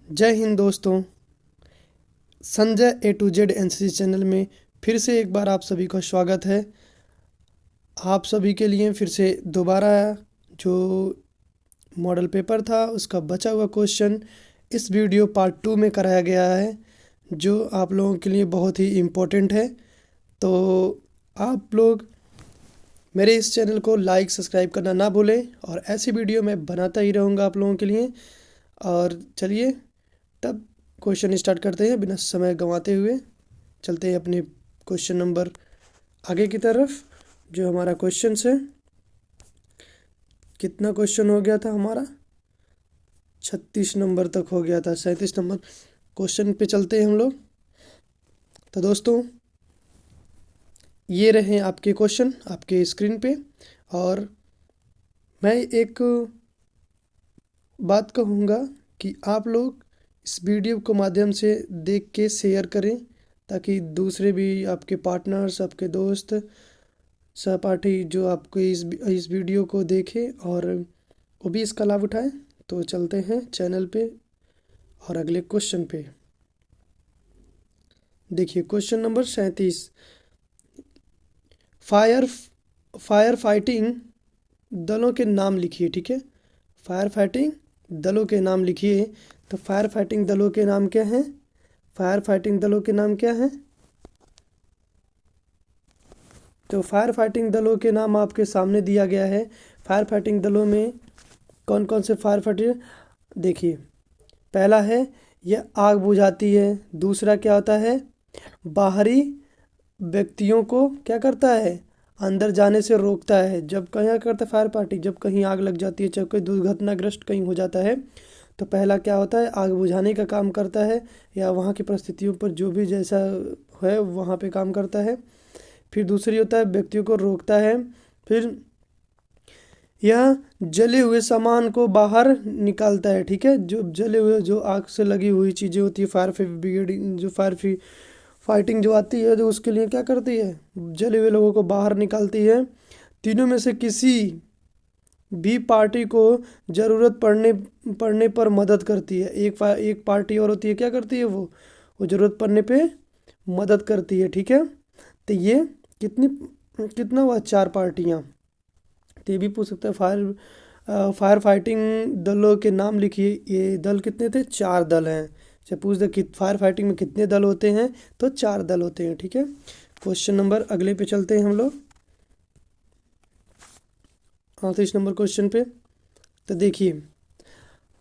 जय हिंद दोस्तों। संजय ए to Z NCC channel में फिर से एक बार आप सभी का स्वागत है। आप सभी के लिए फिर से दोबारा जो मॉडल पेपर था उसका बचा हुआ क्वेश्चन इस वीडियो पार्ट 2 में कराया गया है, जो आप लोगों के लिए बहुत ही इम्पोर्टेंट है। तो आप लोग मेरे इस चैनल को लाइक सब्सक्राइब करना ना भूलें और ऐसी वीडियो मैं बनाता ही रहूँगा आप लोगों के लिए। और चलिए तब क्वेश्चन स्टार्ट करते हैं बिना समय गंवाते हुए। चलते हैं अपने क्वेश्चन नंबर आगे की तरफ। जो हमारा क्वेश्चन है, कितना क्वेश्चन हो गया था हमारा? 36 नंबर तक हो गया था। 37 नंबर क्वेश्चन पे चलते हैं हम लोग। तो दोस्तों ये रहे आपके क्वेश्चन आपके स्क्रीन पे। और मैं एक बात कहूँगा कि आप लोग इस वीडियो को माध्यम से देख के शेयर करें, ताकि दूसरे भी आपके पार्टनर्स, आपके दोस्त, सहपाठी जो आपको इस वीडियो को देखें और वो भी इसका लाभ उठाएं। तो चलते हैं चैनल पे और अगले क्वेश्चन पे। देखिए क्वेश्चन नंबर 37। फायर फाइटिंग दलों के नाम लिखिए। ठीक है, फायर फाइटिंग दलों के नाम लिखिए। तो फायर फाइटिंग दलों के नाम क्या हैं? फायर फाइटिंग दलों के नाम क्या हैं? तो फायर फाइटिंग दलों के नाम आपके सामने दिया गया है। फायर फाइटिंग दलों में कौन कौन से फायर फाइटिंग? देखिए, पहला है यह आग बुझाती है। दूसरा क्या होता है? बाहरी व्यक्तियों को क्या करता है? अंदर जाने से रोकता है। जब क्या करता है फायर पार्टी? जब कहीं आग लग जाती है, चाहे कोई दुर्घटनाग्रस्त कहीं हो जाता है, तो पहला क्या होता है? आग बुझाने का काम करता है, या वहाँ की परिस्थितियों पर जो भी जैसा है वहाँ पे काम करता है। फिर दूसरी होता है व्यक्तियों को रोकता है। फिर यह जले हुए सामान को बाहर निकालता है। ठीक है, जो जले हुए जो आग से लगी हुई चीज़ें होती है, फायर ब्रिगेडिंग जो फाइटिंग जो आती है, जो उसके लिए क्या करती है? जले हुए लोगों को बाहर निकालती है। तीनों में से किसी भी पार्टी को ज़रूरत पड़ने पर मदद करती है। एक पार्टी और होती है, क्या करती है वो ज़रूरत पड़ने पे मदद करती है। ठीक है, तो ये कितनी कितना हुआ? 4 पार्टियाँ। तो ये भी पूछ सकता है फायर फाइटिंग दलों के नाम लिखिए। ये दल कितने थे? 4 दल हैं। जब पूछ दे कि फायर फाइटिंग में कितने दल होते हैं, तो 4 दल होते हैं। ठीक है, क्वेश्चन नंबर अगले पे चलते हैं हम लोग, 38 नंबर क्वेश्चन पे। तो देखिए,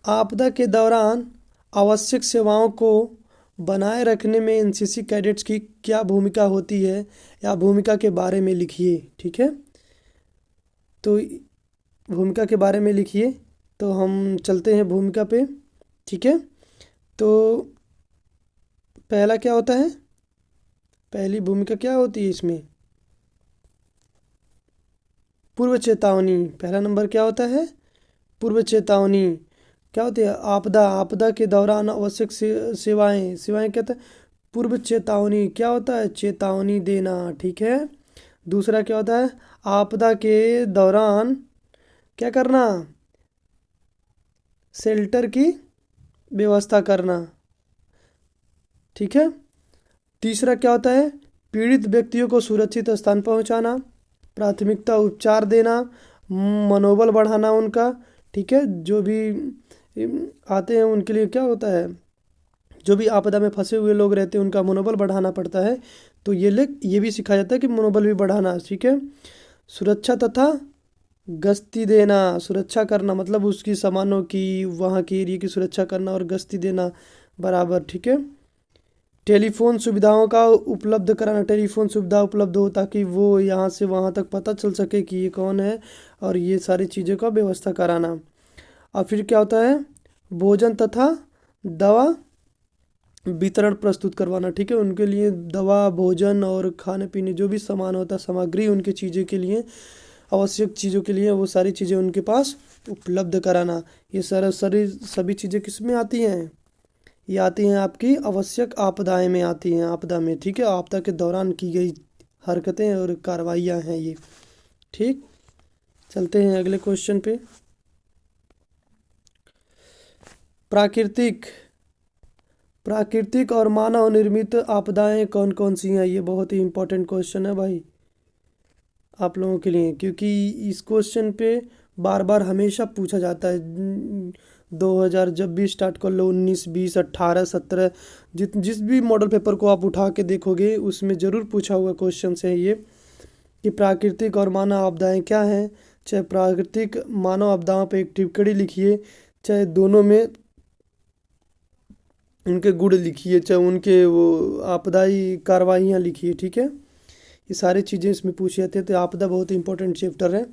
आपदा के दौरान आवश्यक सेवाओं को बनाए रखने में एनसीसी कैडेट्स की क्या भूमिका होती है, या भूमिका के बारे में लिखिए। ठीक है, तो भूमिका के बारे में लिखिए। तो हम चलते हैं भूमिका पे। ठीक है, तो पहला क्या होता है? पहली भूमिका क्या होती है इसमें? पूर्व चेतावनी। पहला नंबर क्या होता है? पूर्व चेतावनी। क्या होती है? आपदा के दौरान आवश्यक सेवाएं सेवाएं क्या होता है? पूर्व चेतावनी। क्या होता है? चेतावनी देना। ठीक है, दूसरा क्या होता है? आपदा के दौरान क्या करना? शेल्टर की व्यवस्था करना। ठीक है, तीसरा क्या होता है? पीड़ित व्यक्तियों को सुरक्षित स्थान पहुंचाना, प्राथमिकता उपचार देना, मनोबल बढ़ाना उनका। ठीक है, जो भी आते हैं उनके लिए क्या होता है? जो भी आपदा में फंसे हुए लोग रहते हैं उनका मनोबल बढ़ाना पड़ता है। तो ये भी सिखाया जाता है कि मनोबल भी बढ़ाना। ठीक है, सुरक्षा तथा गश्ती देना। सुरक्षा करना मतलब उसकी सामानों की, वहाँ के एरिया की सुरक्षा करना, और गश्ती देना बराबर। ठीक है, टेलीफोन सुविधाओं का उपलब्ध कराना। टेलीफोन सुविधा उपलब्ध हो ताकि वो यहाँ से वहाँ तक पता चल सके कि ये कौन है, और ये सारी चीज़ों का व्यवस्था कराना। और फिर क्या होता है? भोजन तथा दवा वितरण प्रस्तुत करवाना। ठीक है, उनके लिए दवा, भोजन और खाने पीने जो भी सामान होता है, सामग्री उनके चीज़ों के लिए, आवश्यक चीज़ों के लिए, वो सारी चीज़ें उनके पास उपलब्ध कराना। ये सभी चीज़ें किस में आती हैं? ये आती हैं आपकी आवश्यक आपदाएं में आती हैं, आपदा में। ठीक है, आपदा के दौरान की गई हरकतें और कार्रवाइयाँ हैं ये। ठीक, चलते हैं अगले क्वेश्चन पे। प्राकृतिक प्राकृतिक और मानव निर्मित आपदाएं कौन कौन सी हैं? ये बहुत ही इम्पोर्टेंट क्वेश्चन है भाई आप लोगों के लिए, क्योंकि इस क्वेश्चन पे बार बार हमेशा पूछा जाता है। 2000 जब भी स्टार्ट कर लो, 19 20 18 17 जिस भी मॉडल पेपर को आप उठा के देखोगे उसमें ज़रूर पूछा हुआ क्वेश्चन है ये, कि प्राकृतिक और मानव आपदाएं क्या हैं। चाहे प्राकृतिक मानव आपदाओं पे एक टिप्पणी लिखिए, चाहे दोनों में उनके गुण लिखिए, चाहे उनके वो आपदाई कार्रवाइयाँ लिखिए। ठीक है, ये सारी चीज़ें इसमें पूछी जाती है। तो आपदा बहुत ही इंपॉर्टेंट चैप्टर है।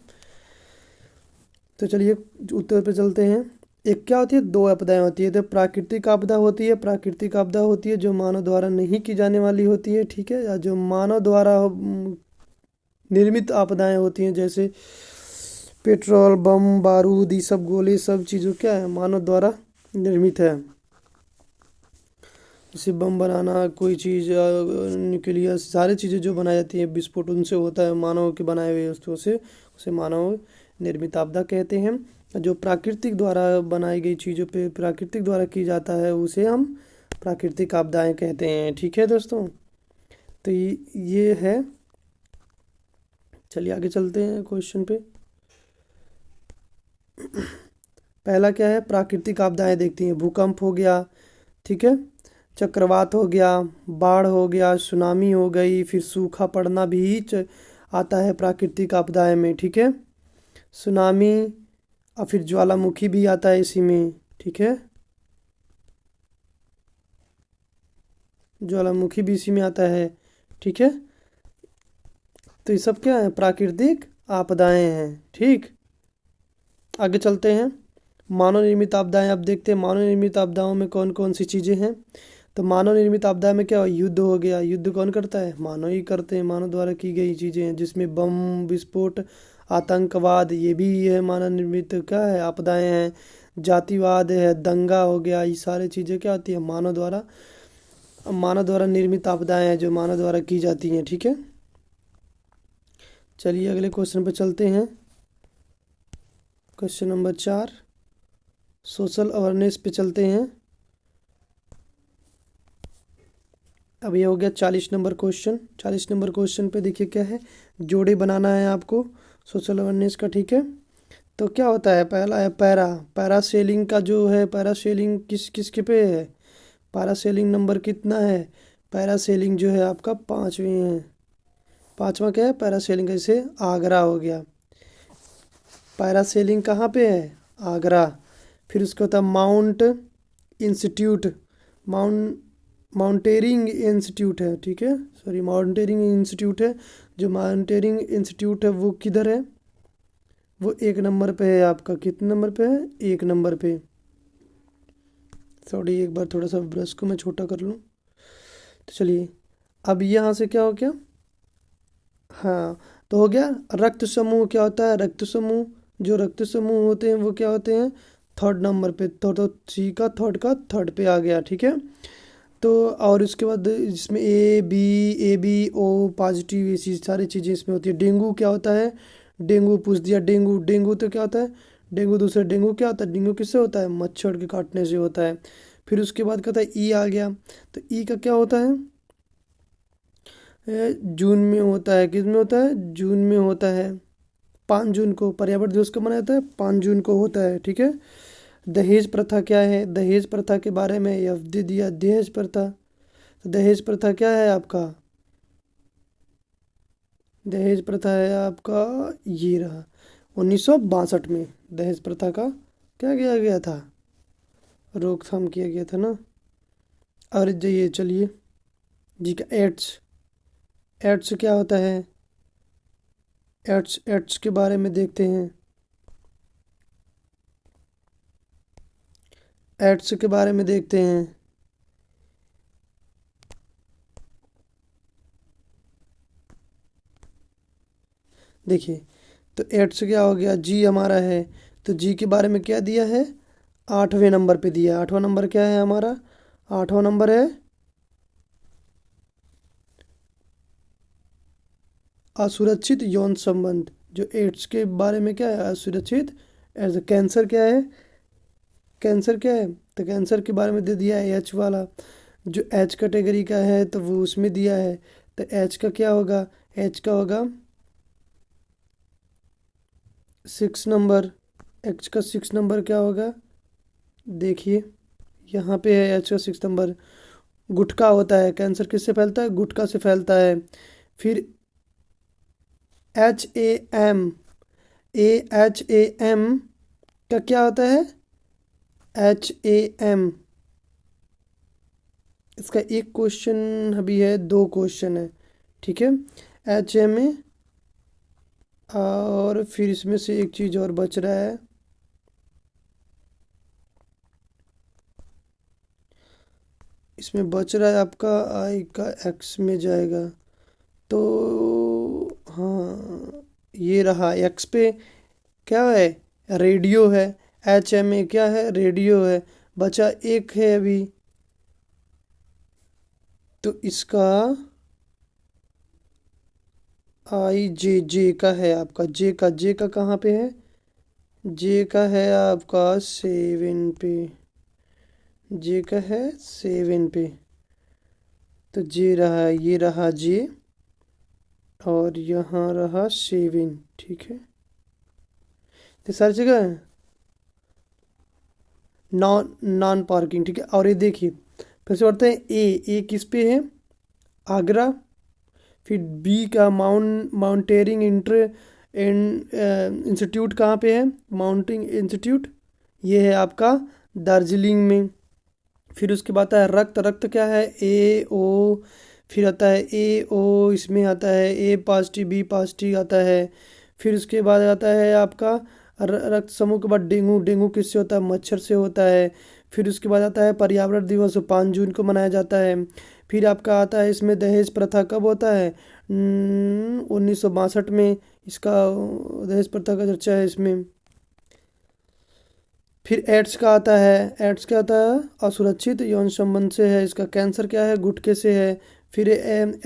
तो चलिए उत्तर पे चलते हैं। एक क्या होती है, दो आपदाएं होती है। तो प्राकृतिक आपदा होती है, प्राकृतिक आपदा होती है जो मानव द्वारा नहीं की जाने वाली होती है। ठीक है, या जो मानव द्वारा निर्मित आपदाएं होती हैं, जैसे पेट्रोल बम बारूद, ये सब गोले, सब चीज़ों क्या है, मानव द्वारा निर्मित है। जैसे बम बनाना, कोई चीज़ न्यूक्लियर, सारी चीज़ें जो बनाई जाती है विस्फोट, उनसे होता है, मानव के बनाए हुए वस्तुओं से, उसे मानव निर्मित आपदा कहते हैं। जो प्राकृतिक द्वारा बनाई गई चीज़ों पे प्राकृतिक द्वारा की जाता है उसे हम प्राकृतिक आपदाएं कहते हैं। ठीक है दोस्तों, तो ये है। चलिए आगे चलते हैं क्वेश्चन पे। पहला क्या है, प्राकृतिक आपदाएं देखती हैं। भूकंप हो गया, ठीक है, चक्रवात हो गया, बाढ़ हो गया, सुनामी हो गई, फिर सूखा पड़ना भी आता है प्राकृतिक आपदाएं में। ठीक है, सुनामी और फिर ज्वालामुखी भी आता है इसी में। ठीक है, ज्वालामुखी भी इसी में आता है। ठीक है, तो ये सब क्या है, प्राकृतिक आपदाएं हैं। ठीक, आगे चलते हैं। मानव निर्मित आपदाएं अब देखते हैं मानव निर्मित आपदाओं में कौन कौन सी चीज़ें हैं। तो मानव निर्मित आपदा में क्या हो, युद्ध हो गया। युद्ध कौन करता है, मानव ही करते हैं, मानव द्वारा की गई चीज़ें हैं, जिसमें बम विस्फोट, आतंकवाद, ये भी है मानव निर्मित क्या है, आपदाएं हैं। जातिवाद है, दंगा हो गया, ये सारी चीज़ें क्या होती है, मानव द्वारा निर्मित आपदाएं हैं जो मानव द्वारा की जाती हैं। ठीक है, चलिए अगले क्वेश्चन पर चलते हैं। क्वेश्चन नंबर 4, सोशल अवेयरनेस पे चलते हैं। अब ये हो गया 40 नंबर क्वेश्चन। 40 नंबर क्वेश्चन पे देखिए क्या है, जोड़े बनाना है आपको सोशल अवेयरनेस का। ठीक है, तो क्या होता है, पहला है पैरासेलिंग का जो है, पैरासेलिंग किस किस के पे है, पैरासेलिंग नंबर कितना है, पैरासेलिंग जो है आपका 5वें है। 5वां क्या है, पैरासेलिंग, जैसे आगरा हो गया, पैरासेलिंग कहाँ पे है, आगरा। फिर उसका होता है माउंट इंस्टीट्यूट, माउंटेरिंग इंस्टीट्यूट है। ठीक है, सॉरी, माउंटेरिंग इंस्टीट्यूट है। जो माउंटेरिंग इंस्टीट्यूट है वो किधर है, वो 1 नंबर पे है आपका। कितने नंबर पे है, 1 नंबर पे। सॉरी, एक बार थोड़ा सा ब्रश को मैं छोटा कर लूँ। तो चलिए, अब यहाँ से क्या हो गया, हाँ, तो हो गया रक्त समूह। क्या होता है, रक्त समूह, जो रक्त समूह होते हैं वो क्या होते हैं, 3rd नंबर पे। तो सी का थर्ड पे आ गया। ठीक है, तो और उसके बाद इसमें ए बी ओ पॉजिटिव, ये सारी चीज़ें इसमें होती है। डेंगू क्या होता है, डेंगू पूछ दिया, डेंगू तो क्या होता है, डेंगू दूसरा, डेंगू क्या होता है, डेंगू किससे होता है, मच्छर के काटने से होता है। फिर उसके बाद कहता है ई आ गया। तो ई का क्या होता है, जून में होता है। किस में होता है, जून में होता है। 5 जून को पर्यावरण दिवस कब मनाया जाता है, 5 जून को होता है। ठीक है, दहेज प्रथा क्या है, दहेज प्रथा के बारे में यह दे दिया, दहेज प्रथा। तो दहेज प्रथा क्या है आपका, दहेज प्रथा है आपका, ये रहा 1962 में दहेज प्रथा का क्या किया गया था, रोकथाम किया गया था ना। और ये चलिए जी का एड्स, एड्स क्या होता है, एड्स के बारे में देखते हैं। एड्स के बारे में देखते हैं। देखिए, तो एड्स क्या हो गया, जी हमारा है। तो जी के बारे में क्या दिया है, 8वें नंबर पे दिया। 8वां नंबर क्या है हमारा, 8वां नंबर है असुरक्षित यौन संबंध। जो एड्स के बारे में क्या है, असुरक्षित। एज कैंसर क्या है, कैंसर क्या है, तो कैंसर के बारे में दे दिया है एच वाला। जो एच कैटेगरी का है तो वो उसमें दिया है, तो एच का क्या होगा, एच का होगा 6 नंबर। एच का 6 नंबर क्या होगा, देखिए यहाँ पे है एच का 6 नंबर। गुटखा होता है, कैंसर किससे फैलता है, गुटखा से फैलता है। फिर HAM, AHAM का क्या होता है, HAM, इसका एक क्वेश्चन अभी है, दो क्वेश्चन है, ठीक है। HMA, और फिर इसमें से एक चीज़ और बच रहा है, इसमें बच रहा है आपका आई का एक्स में जाएगा, तो हाँ ये रहा एक्स पे क्या है, रेडियो है। HMA क्या है, रेडियो है। बचा एक है अभी, तो इसका जे का है आपका, जे का कहाँ पे है, जे का है आपका 7 पे, जे का है 7 पे, तो जे रहा, ये रहा जे, और यहाँ रहा 7, ठीक है। तो सारी जगह नॉन नॉन पार्किंग, ठीक है। और ये देखिए फिर से बढ़ते हैं, ए किस पे है, आगरा। फिर बी का माउंटेरिंग इंस्टीट्यूट कहाँ पे है, माउंटिंग इंस्टीट्यूट, ये है आपका दार्जिलिंग में। फिर उसके बाद आता है रक्त, रक्त क्या है, A O। फिर आता है AO, इसमें आता है A पॉजिटिव, B पॉजिटिव आता है। फिर उसके बाद आता है आपका रक्त समूह के बाद डेंगू, डेंगू किससे होता है, मच्छर से होता है। फिर उसके बाद आता है पर्यावरण दिवस, 5 जून को मनाया जाता है। फिर आपका आता है इसमें दहेज प्रथा कब होता है, 1962 में इसका दहेज प्रथा का चर्चा है इसमें। फिर एड्स का आता है, एड्स क्या आता है, असुरक्षित यौन संबंध से है, इसका कैंसर क्या है, गुटके से है। फिर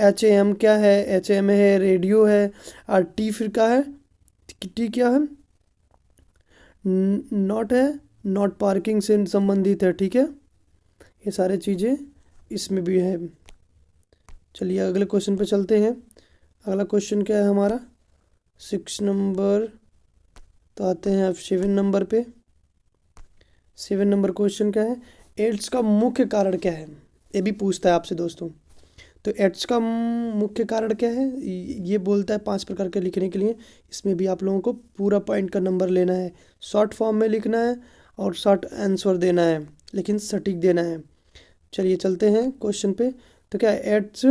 HAM क्या है, HAM है रेडियो है। और टी फिर क्या है, टी क्या है, नॉट है, नॉट पार्किंग से संबंधित है, ठीक है। ये सारे चीज़ें इसमें भी है। चलिए अगले क्वेश्चन पे चलते हैं। अगला क्वेश्चन क्या है हमारा, 6 नंबर, तो आते हैं अब 7 नंबर पे। 7 नंबर क्वेश्चन क्या है, एड्स का मुख्य कारण क्या है, ये भी पूछता है आपसे दोस्तों। तो एड्स का मुख्य कारण क्या है, ये बोलता है 5 प्रकार के लिखने के लिए। इसमें भी आप लोगों को पूरा पॉइंट का नंबर लेना है, शॉर्ट फॉर्म में लिखना है और शॉर्ट आंसर देना है, लेकिन सटीक देना है। चलिए चलते हैं क्वेश्चन पे। तो क्या है एड्स,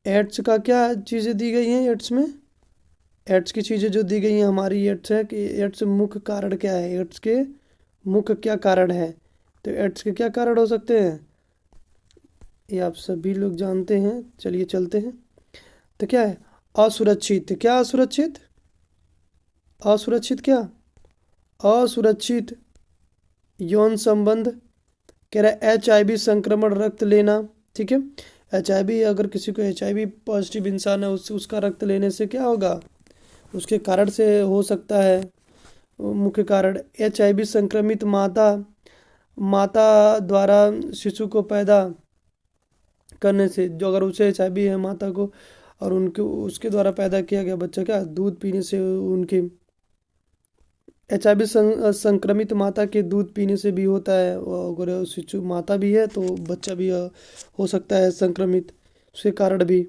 एड्स का क्या चीज़ें दी गई हैं एड्स में, एड्स की चीज़ें जो दी गई हैं हमारी, एड्स है कि एड्स मुख्य कारण क्या है, एड्स के मुख्य क्या कारण है। तो एड्स के क्या कारण हो सकते हैं, ये आप सभी लोग जानते हैं। चलिए चलते हैं। तो क्या है, असुरक्षित, क्या असुरक्षित, असुरक्षित क्या, असुरक्षित यौन संबंध। कह रहा है HIV संक्रमण रक्त लेना, ठीक है। HIV, अगर किसी को HIV पॉजिटिव इंसान है, उसका रक्त लेने से क्या होगा, उसके कारण से हो सकता है। मुख्य कारण HIV संक्रमित माता, माता द्वारा शिशु को पैदा करने से, जो अगर उसे HIV है माता को, और उनके उसके द्वारा पैदा किया गया बच्चा, क्या दूध पीने से उनके, HIV संक्रमित माता के दूध पीने से भी होता है। अगर शिशु माता भी है तो बच्चा भी हो सकता है संक्रमित, उसके कारण भी।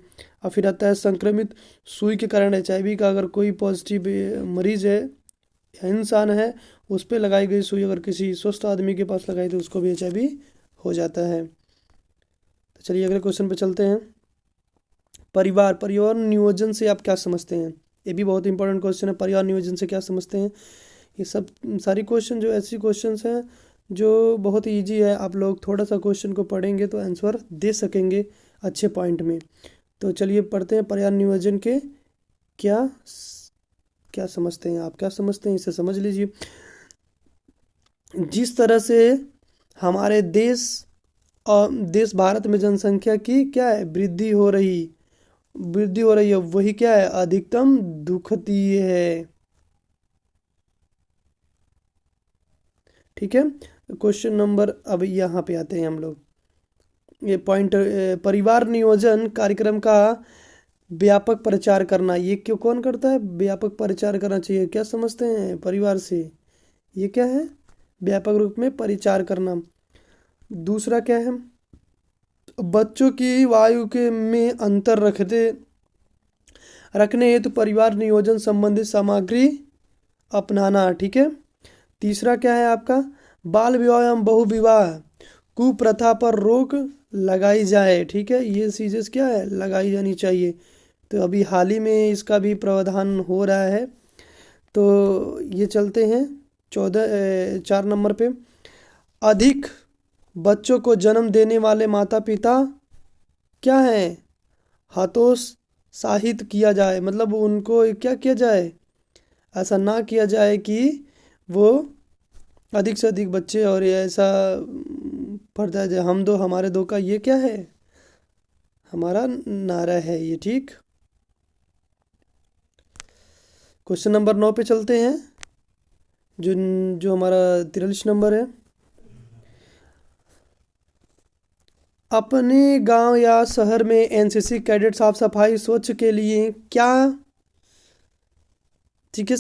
और फिर आता है संक्रमित सुई के कारण, HIV का अगर कोई पॉजिटिव मरीज है या इंसान है, उस पर लगाई गई सुई अगर किसी स्वस्थ आदमी के पास लगाई तो उसको भी HIV हो जाता है। तो चलिए अगले क्वेश्चन पे चलते हैं। परिवार, परिवार नियोजन से आप क्या समझते हैं, ये भी बहुत इंपॉर्टेंट क्वेश्चन है। परिवार नियोजन से क्या समझते हैं, ये सब सारी क्वेश्चन जो ऐसी क्वेश्चंस हैं जो बहुत इजी है, आप लोग थोड़ा सा क्वेश्चन को पढ़ेंगे तो आंसर दे सकेंगे अच्छे पॉइंट में। तो चलिए पढ़ते हैं, पर्यावरण नियोजन के क्या क्या समझते हैं, आप क्या समझते हैं इसे समझ लीजिए। जिस तरह से हमारे देश और देश भारत में जनसंख्या की क्या है, वृद्धि हो रही है, वही क्या है, अधिकतम दुखनीय है, ठीक है। क्वेश्चन नंबर अब यहाँ पे आते हैं हम लोग। ये पॉइंट, परिवार नियोजन कार्यक्रम का व्यापक प्रचार करना, ये क्यों कौन करता है? व्यापक प्रचार करना चाहिए। क्या समझते हैं परिवार से? ये क्या है? व्यापक रूप में परिचार करना। दूसरा क्या है? बच्चों की वायु के में अंतर रखने हेतु परिवार नियोजन संबंधित सामग्री अपनाना। ठीक है। तीसरा क्या है आपका? बाल विवाह एवं बहु विवाह कुप्रथा पर रोक लगाई जाए। ठीक है, ये चीज़ें क्या है? लगाई जानी चाहिए। तो अभी हाल ही में इसका भी प्रावधान हो रहा है। तो ये चलते हैं 4 नंबर पे। अधिक बच्चों को जन्म देने वाले माता पिता क्या है? हतोत्साहित किया जाए, मतलब उनको क्या किया जाए? ऐसा ना किया जाए कि वो अधिक से अधिक बच्चे, और ये ऐसा पड़ता है हम दो हमारे दो का, ये क्या है? हमारा नारा है ये। ठीक। क्वेश्चन नंबर 9 पे चलते हैं, जो जो हमारा 43 नंबर है। अपने गांव या शहर में एनसीसी कैडेट साफ सफाई स्वच्छ के लिए क्या, ठीक है,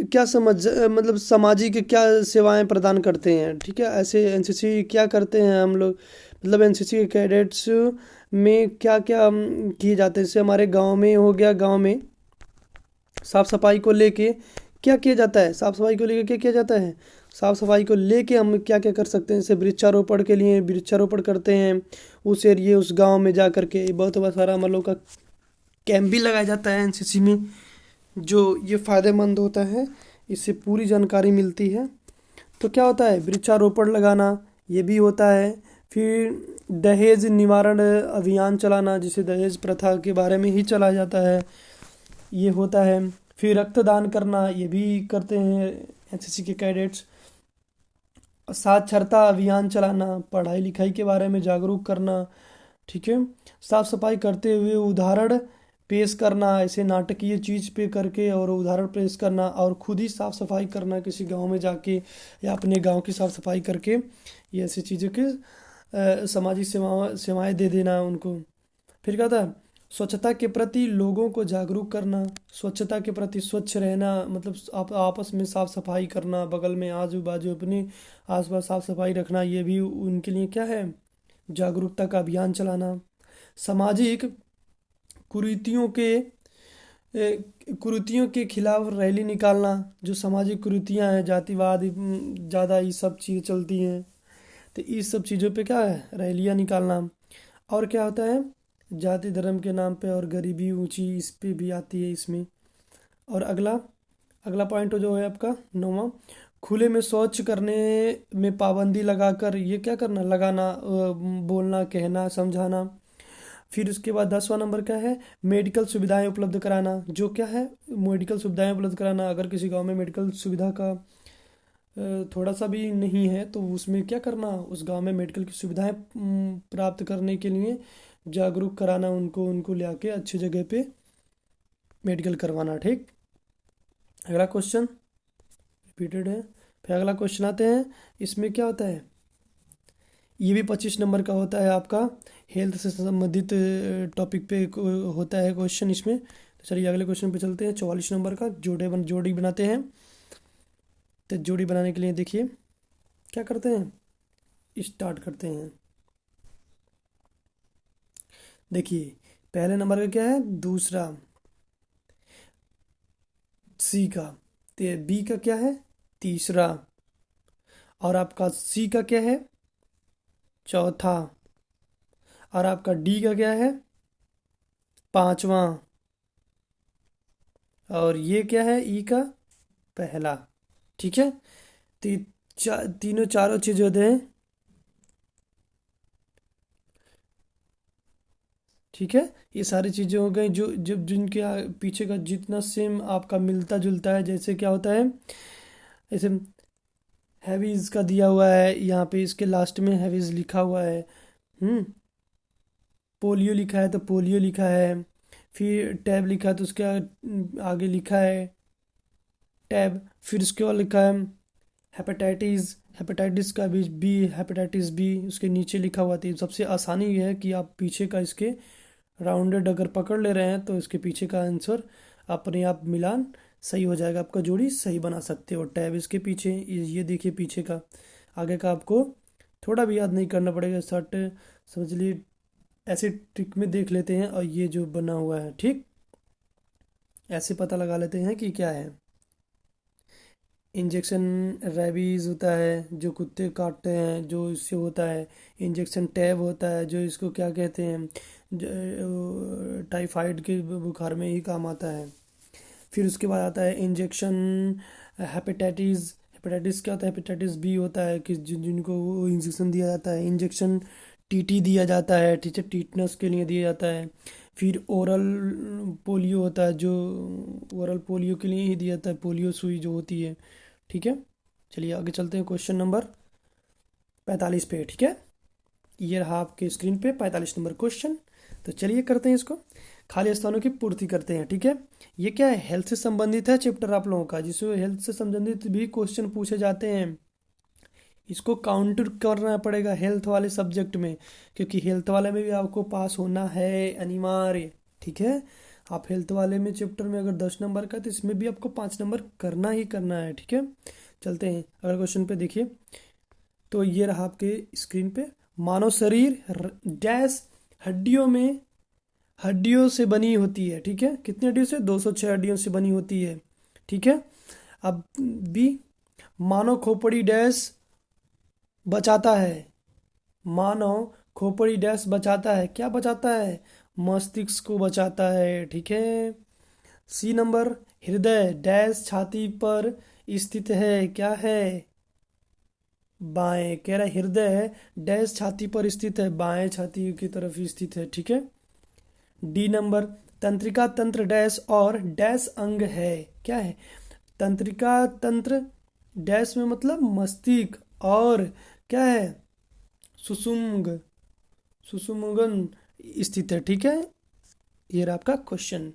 क्या समझ मतलब सामाजिक क्या सेवाएं प्रदान करते हैं? ठीक है, ऐसे एनसीसी क्या करते हैं हम लोग, मतलब एनसीसी के कैडेट्स में क्या क्या किए जाते हैं? जैसे हमारे गांव में हो गया, गांव में साफ सफाई को लेके क्या किया जाता है? साफ सफाई को लेके क्या किया जाता है? साफ सफाई को लेके हम क्या क्या कर सकते हैं? जैसे वृक्षारोपण के लिए वृक्षारोपण करते हैं उस एरिए उस गांव में जा करके। बहुत बहुत सारा हम लोग का कैंप भी लगाया जाता है एनसीसी में, जो ये फ़ायदेमंद होता है, इससे पूरी जानकारी मिलती है। तो क्या होता है? वृक्षारोपण लगाना ये भी होता है। फिर दहेज निवारण अभियान चलाना, जिसे दहेज प्रथा के बारे में ही चलाया जाता है, ये होता है। फिर रक्तदान करना ये भी करते हैं एनसीसी के कैडेट्स। साक्षरता अभियान चलाना, पढ़ाई लिखाई के बारे में जागरूक करना। ठीक है। साफ सफाई करते हुए उदाहरण पेश करना, ऐसे नाटकीय चीज़ पे करके और उदाहरण पेश करना, और खुद ही साफ सफाई करना किसी गांव में जाके, या अपने गांव की साफ सफाई करके, ये ऐसी चीज़ों के सामाजिक सेवाएं दे देना उनको। फिर क्या था? स्वच्छता के प्रति लोगों को जागरूक करना, स्वच्छता के प्रति स्वच्छ रहना, मतलब आप आपस में साफ सफाई करना, बगल में आजू बाजू अपने आसपास साफ सफाई रखना, ये भी उनके लिए क्या है? जागरूकता का अभियान चलाना। सामाजिक कुरीतियों के कुरीतियों के खिलाफ रैली निकालना, जो सामाजिक कुरीतियां हैं, जातिवाद ज़्यादा ये सब चीज़ें चलती हैं, तो इस सब चीज़ों पे क्या है? रैलियां निकालना। और क्या होता है? जाति धर्म के नाम पे और गरीबी ऊंची, इस पे भी आती है इसमें। और अगला अगला पॉइंट जो है आपका 9वां, खुले में शौच करने में पाबंदी लगाकर, ये क्या करना? लगाना, बोलना, कहना, समझाना। फिर उसके बाद 10वां नंबर क्या है? मेडिकल सुविधाएं उपलब्ध कराना। जो क्या है? मेडिकल सुविधाएं उपलब्ध कराना। अगर किसी गांव में मेडिकल सुविधा का थोड़ा सा भी नहीं है तो उसमें क्या करना? उस गांव में मेडिकल की सुविधाएं प्राप्त करने के लिए जागरूक कराना उनको, उनको ले आके अच्छी जगह पे मेडिकल करवाना। ठीक। अगला क्वेश्चन रिपीटेड है। फिर अगला क्वेश्चन आते हैं, इसमें क्या होता है? ये भी 25 नंबर का होता है आपका, हेल्थ से संबंधित टॉपिक पे होता है क्वेश्चन इसमें। तो चलिए अगले क्वेश्चन पे चलते हैं। 44 नंबर का जोड़ी बनाते हैं। तो जोड़ी बनाने के लिए देखिए क्या करते हैं, स्टार्ट करते हैं। देखिए पहले नंबर का क्या है? दूसरा, सी का। तो बी का क्या है? तीसरा। और आपका सी का क्या है? चौथा। और आपका डी का क्या है? पांचवा। और ये क्या है? ई का पहला। ठीक है। तो ये तीनों चारों चीज होते हैं। ठीक है, ये सारी चीज़ें हो गई जो जब जिनके पीछे का जितना सेम आपका मिलता जुलता है। जैसे क्या होता है, जैसे हैवीज का दिया हुआ है यहाँ पे, इसके लास्ट में हैवीज लिखा हुआ है। हम्म पोलियो लिखा है तो पोलियो लिखा है। फिर टैब लिखा है तो उसके आगे लिखा है टैब। फिर उसके बाद लिखा है हेपेटाइटिस, हेपेटाइटिस का भी बी, हेपेटाइटिस बी उसके नीचे लिखा हुआ था। सबसे आसानी ये है कि आप पीछे का इसके राउंडेड अगर पकड़ ले रहे हैं तो इसके पीछे का आंसर अपने आप मिलान सही हो जाएगा, आपका जोड़ी सही बना सकते हो। टैब इसके पीछे, ये देखिए पीछे का, आगे का आपको थोड़ा भी याद नहीं करना पड़ेगा, शर्ट समझ लिए। ऐसे ट्रिक में देख लेते हैं और ये जो बना हुआ है, ठीक, ऐसे पता लगा लेते हैं कि क्या है। इंजेक्शन रेबीज़ होता है जो कुत्ते काटते हैं, जो इससे होता है। इंजेक्शन टैब होता है जो इसको क्या कहते हैं, टाइफाइड के बुखार में ही काम आता है। फिर उसके बाद आता है इंजेक्शन हेपेटाइटिस। हेपेटाइटिस क्या होता है, हेपेटाइटिस बी होता है कि जिनको वो इंजेक्शन दिया जाता है। इंजेक्शन टीटी दिया जाता है, ठीक है, टीटनस के लिए दिया जाता है। फिर ओरल पोलियो होता है जो ओरल पोलियो के लिए ही दिया जाता है, पोलियो सुई जो होती है, ठीक है। चलिए आगे चलते हैं क्वेश्चन नंबर 45 पे, ठीक है। ये रहा आपके स्क्रीन पे 45 नंबर क्वेश्चन। तो चलिए करते हैं इसको, खाली स्थानों की पूर्ति करते हैं, ठीक है। ये क्या है, हेल्थ से संबंधित है चैप्टर आप लोगों का, जिसमें हेल्थ से संबंधित भी क्वेश्चन पूछे जाते हैं। इसको काउंटर करना पड़ेगा हेल्थ वाले सब्जेक्ट में, क्योंकि हेल्थ वाले में भी आपको पास होना है अनिवार्य, ठीक है। आप हेल्थ वाले में चैप्टर में अगर 10 नंबर का, तो इसमें भी आपको 5 नंबर करना ही करना है, ठीक है। चलते हैं अगले क्वेश्चन पे, देखिए। तो ये रहा आपके स्क्रीन पे, मानव शरीर डैश हड्डियों से बनी होती है, ठीक है। कितनी हड्डियों से, 206 हड्डियों से बनी होती है, ठीक है। अब बी, मानव खोपड़ी डैश बचाता है। मानव खोपड़ी डैश बचाता है, क्या बचाता है, मस्तिष्क को बचाता है, ठीक है। सी नंबर, हृदय डैश छाती पर स्थित है, क्या है, बाएं, कह रहा है हृदय डैश छाती पर स्थित है, बाएं छाती की तरफ स्थित है, ठीक है। डी नंबर, तंत्रिका तंत्र डैश और डैश अंग है, क्या है, तंत्रिका तंत्र डैश में मतलब मस्तिष्क, और क्या है, सुषुम्ग, सुषुम्गन स्थित है, ठीक है। ये रहा आपका क्वेश्चन।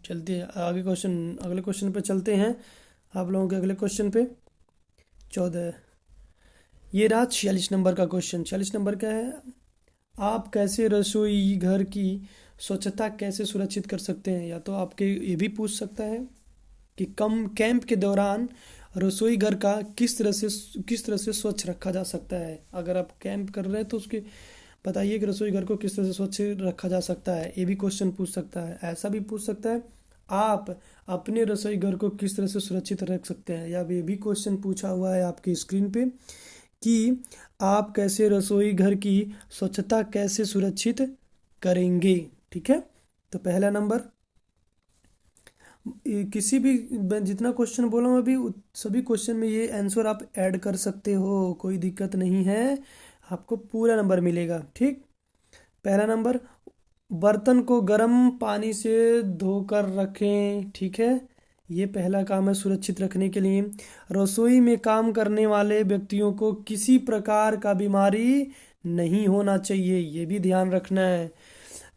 चलते हैं आगे क्वेश्चन, अगले क्वेश्चन पे चलते हैं आप लोगों के अगले क्वेश्चन पे 14। ये रहा 46 नंबर का क्वेश्चन। 46 नंबर का है, आप कैसे रसोई घर की स्वच्छता कैसे सुरक्षित कर सकते हैं। या तो आपके ये भी पूछ सकता है कि कम कैंप के दौरान रसोई घर का किस तरह से स्वच्छ रखा जा सकता है। अगर आप कैंप कर रहे हैं तो उसके बताइए कि रसोई घर को किस तरह से स्वच्छ रखा जा सकता है, ये भी क्वेश्चन पूछ सकता है। ऐसा भी पूछ सकता है, आप अपने रसोई घर को किस तरह से सुरक्षित रख सकते हैं। या ये भी क्वेश्चन पूछा हुआ है आपकी स्क्रीन पे कि आप कैसे रसोई घर की स्वच्छता कैसे सुरक्षित करेंगे, ठीक है। तो पहला नंबर, किसी भी मैं जितना क्वेश्चन बोला हूँ अभी सभी क्वेश्चन में ये आंसर आप ऐड कर सकते हो, कोई दिक्कत नहीं है, आपको पूरा नंबर मिलेगा, ठीक। पहला नंबर, बर्तन को गर्म पानी से धोकर रखें, ठीक है। ये पहला काम है सुरक्षित रखने के लिए। रसोई में काम करने वाले व्यक्तियों को किसी प्रकार का बीमारी नहीं होना चाहिए, ये भी ध्यान रखना है।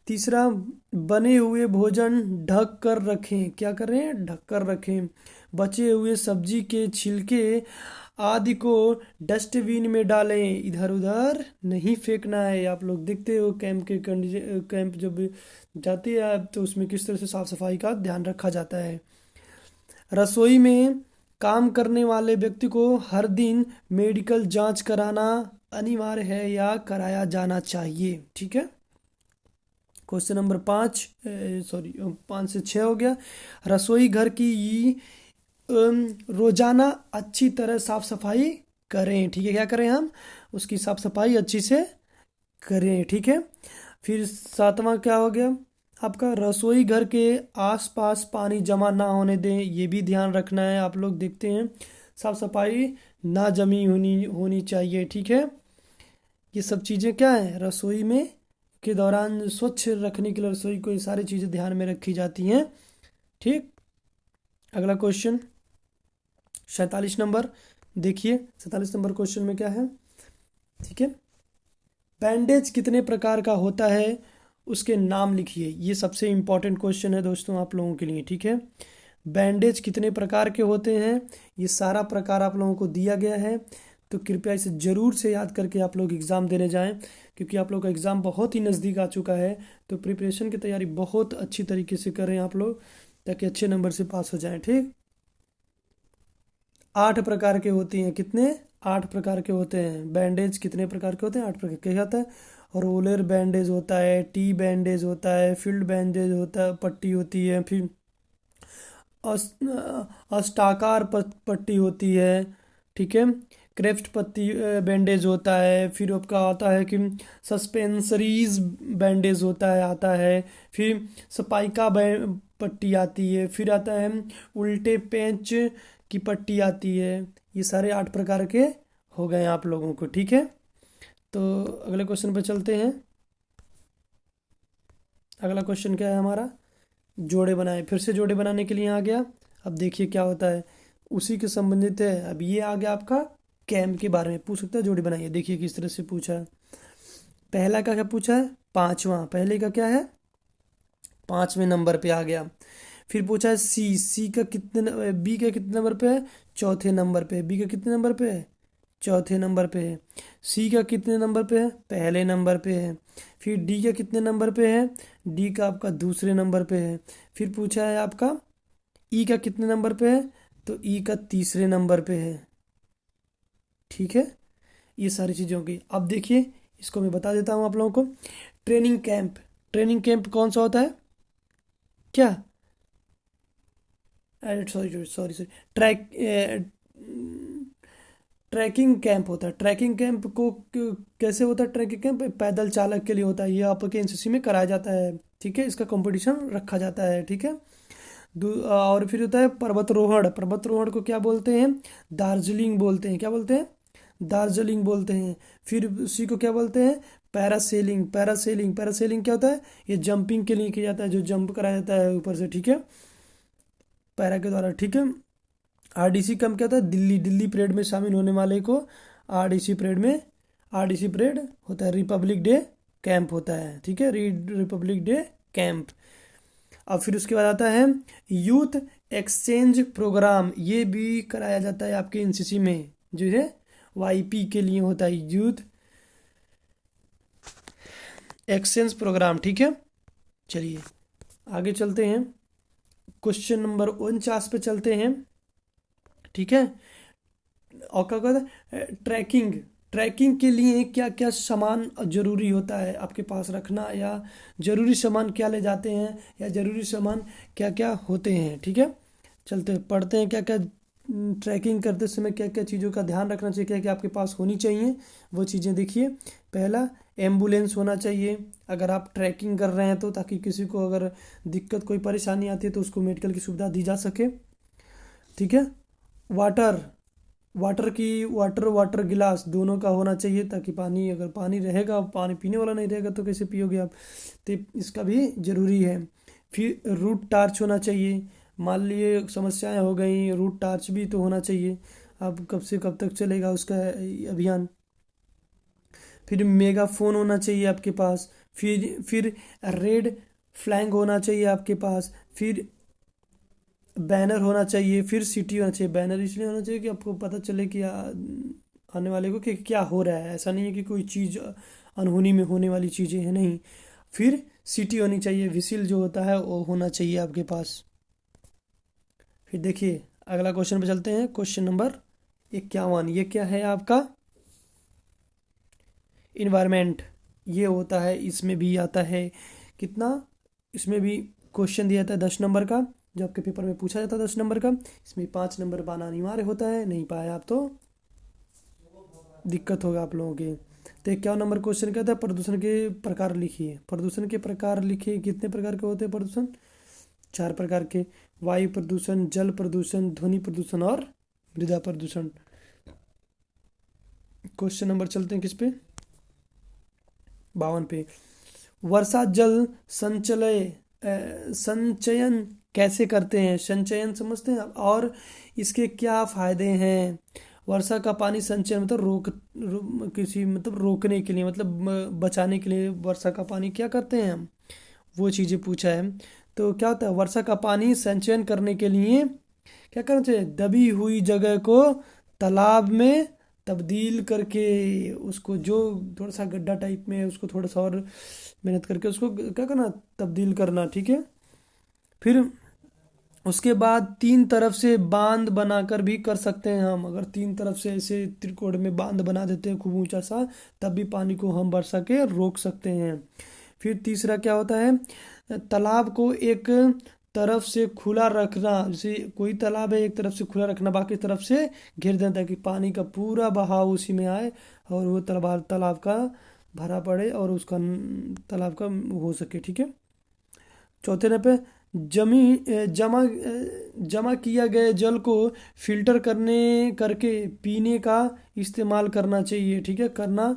तीसरा, बने हुए भोजन ढक कर रखें, क्या करें, ढक कर रखें। बचे हुए सब्जी के छिलके आदि को डस्टबिन में डालें, इधर उधर नहीं फेंकना है। आप लोग देखते हो कैंप जब जाती है आप, तो उसमें किस तरह से साफ सफाई का ध्यान रखा जाता है। रसोई में काम करने वाले व्यक्ति को हर दिन मेडिकल जांच कराना अनिवार्य है या कराया जाना चाहिए, ठीक है। क्वेश्चन नंबर 5 से 6 हो गया। रसोई घर की रोजाना अच्छी तरह साफ सफाई करें, ठीक है। क्या करें हम, उसकी साफ सफाई अच्छी से करें, ठीक है। फिर 7वां क्या हो गया आपका, रसोई घर के आसपास पानी जमा ना होने दें, ये भी ध्यान रखना है। आप लोग देखते हैं साफ सफाई ना जमी होनी चाहिए, ठीक है। ये सब चीज़ें क्या है, रसोई में के दौरान स्वच्छ रखने के लिए रसोई को ये सारी चीज़ें ध्यान में रखी जाती हैं, ठीक। अगला क्वेश्चन 47 नंबर, देखिए 47 नंबर क्वेश्चन में क्या है, ठीक है। बैंडेज कितने प्रकार का होता है, उसके नाम लिखिए। ये सबसे इम्पोर्टेंट क्वेश्चन है दोस्तों आप लोगों के लिए, ठीक है। बैंडेज कितने प्रकार के होते हैं, ये सारा प्रकार आप लोगों को दिया गया है। तो कृपया इसे ज़रूर से याद करके आप लोग एग्ज़ाम देने जाएं, क्योंकि आप लोग का एग्ज़ाम बहुत ही नज़दीक आ चुका है। तो प्रिपरेशन की तैयारी बहुत अच्छी तरीके से करें आप लोग, ताकि अच्छे नंबर से पास हो जाएं। ठीक, 8 प्रकार के होती हैं। कितने? 8 प्रकार के होते हैं। बैंडेज कितने प्रकार के होते हैं? 8 प्रकार के होता है। रोलर बैंडेज होता है, टी बैंडेज होता है, फील्ड बैंडेज होता है, पट्टी होती है, फिर अस्टाकार पट्टी होती है। ठीक है, क्रेफ्ट पट्टी बैंडेज होता है। फिर आपका आता है कि सस्पेंसरीज बैंडेज होता है, आता है। फिर स्पाइका पट्टी आती है। फिर आता है उल्टे पेंच की पट्टी आती है। ये सारे 8 प्रकार के हो गए आप लोगों को। ठीक है, तो अगले क्वेश्चन पे चलते हैं। अगला क्वेश्चन क्या है हमारा? जोड़े बनाए। फिर से जोड़े बनाने के लिए आ गया। अब देखिए क्या होता है, उसी के संबंधित है। अब ये आ गया आपका कैम के बारे में, पूछ सकता है जोड़े बनाइए। देखिए किस तरह से पूछा है। पहला का क्या पूछा है? पांचवा। पहले का क्या है? 5वें नंबर पे आ गया। फिर पूछा है सी का कितने, बी का कितने नंबर पे है? चौथे नंबर पे। बी का कितने नंबर पे है? चौथे नंबर पे है। सी का कितने नंबर पे है? पहले नंबर पे है। फिर डी का कितने नंबर पे है? डी का आपका दूसरे नंबर पे है। फिर पूछा है आपका ई का कितने नंबर पे है? तो ई का तीसरे नंबर पे है। ठीक है, ये सारी चीज़ें हो गई। अब देखिए इसको मैं बता देता हूँ आप लोगों को। Training camp. ट्रेनिंग कैंप कौन सा होता है? क्या? Sorry sorry sorry, trek trekking camp होता है। ट्रैकिंग कैंप को कैसे होता है? ट्रैकिंग कैंप पैदल चालक के लिए होता है। ये आपके एनसीसी में कराया जाता है। ठीक है, इसका कंपटीशन रखा जाता है। ठीक है, और फिर होता है पर्वतरोहण। पर्वतरोहण को क्या बोलते हैं? दार्जिलिंग बोलते हैं। क्या बोलते हैं? दार्जिलिंग बोलते हैं। फिर उसी को क्या बोलते हैं? पैरासेलिंग। पैरासेलिंग, पैरासेलिंग क्या होता है? ये जंपिंग के लिए किया जाता है, जो जंप कराया जाता है ऊपर से। ठीक है, पैरा के द्वारा। ठीक है, आरडीसी कैंप क्या होता है? दिल्ली। दिल्ली परेड में शामिल होने वाले को आरडीसी परेड में, आरडीसी परेड होता है। रिपब्लिक डे कैंप होता है। ठीक है, रिपब्लिक डे कैंप। अब फिर उसके बाद आता है यूथ एक्सचेंज प्रोग्राम। ये भी कराया जाता है आपके एनसीसी में, जो है वाईपी के लिए होता है, यूथ एक्सचेंज प्रोग्राम। ठीक है, चलिए आगे चलते हैं। क्वेश्चन नंबर 49 पे चलते हैं। ठीक है, और क्या कहता है? ट्रैकिंग। ट्रैकिंग के लिए क्या क्या सामान जरूरी होता है आपके पास रखना, या जरूरी सामान क्या ले जाते हैं, या जरूरी सामान क्या क्या होते हैं। ठीक है, चलते पढ़ते हैं क्या क्या ट्रैकिंग करते समय क्या क्या चीज़ों का ध्यान रखना चाहिए, क्या क्या आपके पास होनी चाहिए, वो चीज़ें देखिए। पहला, एम्बुलेंस होना चाहिए अगर आप ट्रैकिंग कर रहे हैं तो, ताकि किसी को अगर दिक्कत कोई परेशानी आती है तो उसको मेडिकल की सुविधा दी जा सके। ठीक है, वाटर। वाटर गिलास दोनों का होना चाहिए, ताकि पानी, अगर पानी रहेगा, पानी पीने वाला नहीं रहेगा तो कैसे पियोगे आप? तो इसका भी ज़रूरी है। फिर रूट टार्च होना चाहिए। मान लिए समस्याएं हो गई, रूट टार्च भी तो होना चाहिए। अब कब से कब तक चलेगा उसका अभियान। फिर मेगाफोन होना चाहिए आपके पास। फिर रेड फ्लैग होना चाहिए आपके पास। फिर बैनर होना चाहिए। फिर सिटी होना चाहिए। बैनर इसलिए होना चाहिए कि आपको पता चले कि आने वाले को कि क्या हो रहा है। ऐसा नहीं है कि कोई चीज़ अनहोनी में होने वाली चीज़ें हैं, नहीं। फिर सिटी होनी चाहिए। विसिल जो होता है वो होना चाहिए आपके पास। फिर देखिए अगला क्वेश्चन पे चलते हैं। Question number 51। ये क्या है आपका? इन्वायरमेंट। ये होता है, इसमें भी आता है कितना? इसमें भी क्वेश्चन दिया था 10 नंबर का, जो आपके पेपर में पूछा जाता है 10 नंबर का। इसमें 5 नंबर पाना अनिवार्य होता है। नहीं पाए आप तो दिक्कत होगा आप लोगों के। तो 51 नंबर क्वेश्चन क्या था? प्रदूषण के प्रकार लिखिए। प्रदूषण के प्रकार लिखिए। कितने प्रकार के होते हैं प्रदूषण? 4 प्रकार के। वायु प्रदूषण, जल प्रदूषण, ध्वनि प्रदूषण और मृदा प्रदूषण। क्वेश्चन नंबर चलते हैं किस पे? 52 पे। वर्षा जल संचयन कैसे करते हैं? संचयन समझते हैं, और इसके क्या फायदे हैं? वर्षा का पानी संचयन मतलब किसी मतलब रोकने के लिए, मतलब बचाने के लिए वर्षा का पानी क्या करते हैं हम, वो चीज़ें पूछा है। तो क्या होता है, वर्षा का पानी संचयन करने के लिए क्या करना चाहिए, दबी हुई जगह को तालाब में तब्दील करके उसको, जो थोड़ा सा गड्ढा टाइप में है उसको थोड़ा सा और मेहनत करके उसको क्या करना, तब्दील करना, ठीक है। फिर उसके बाद तीन तरफ से बांध बनाकर भी कर सकते हैं हम। अगर तीन तरफ से ऐसे त्रिकोण में बांध बना देते हैं खूब ऊंचा सा, तब भी पानी को हम वर्षा के रोक सकते हैं। फिर तीसरा क्या होता है, तालाब को एक तरफ से खुला रखना। जैसे कोई तालाब है, एक तरफ से खुला रखना, बाकी तरफ से घेर देना, ताकि पानी का पूरा बहाव उसी में आए और वो तालाब तालाब का भरा पड़े और उसका तालाब का हो सके, ठीक है। चौथे नंबर पे जमी जमा जमा किया गया जल को फिल्टर करने करके पीने का इस्तेमाल करना चाहिए, ठीक है। करना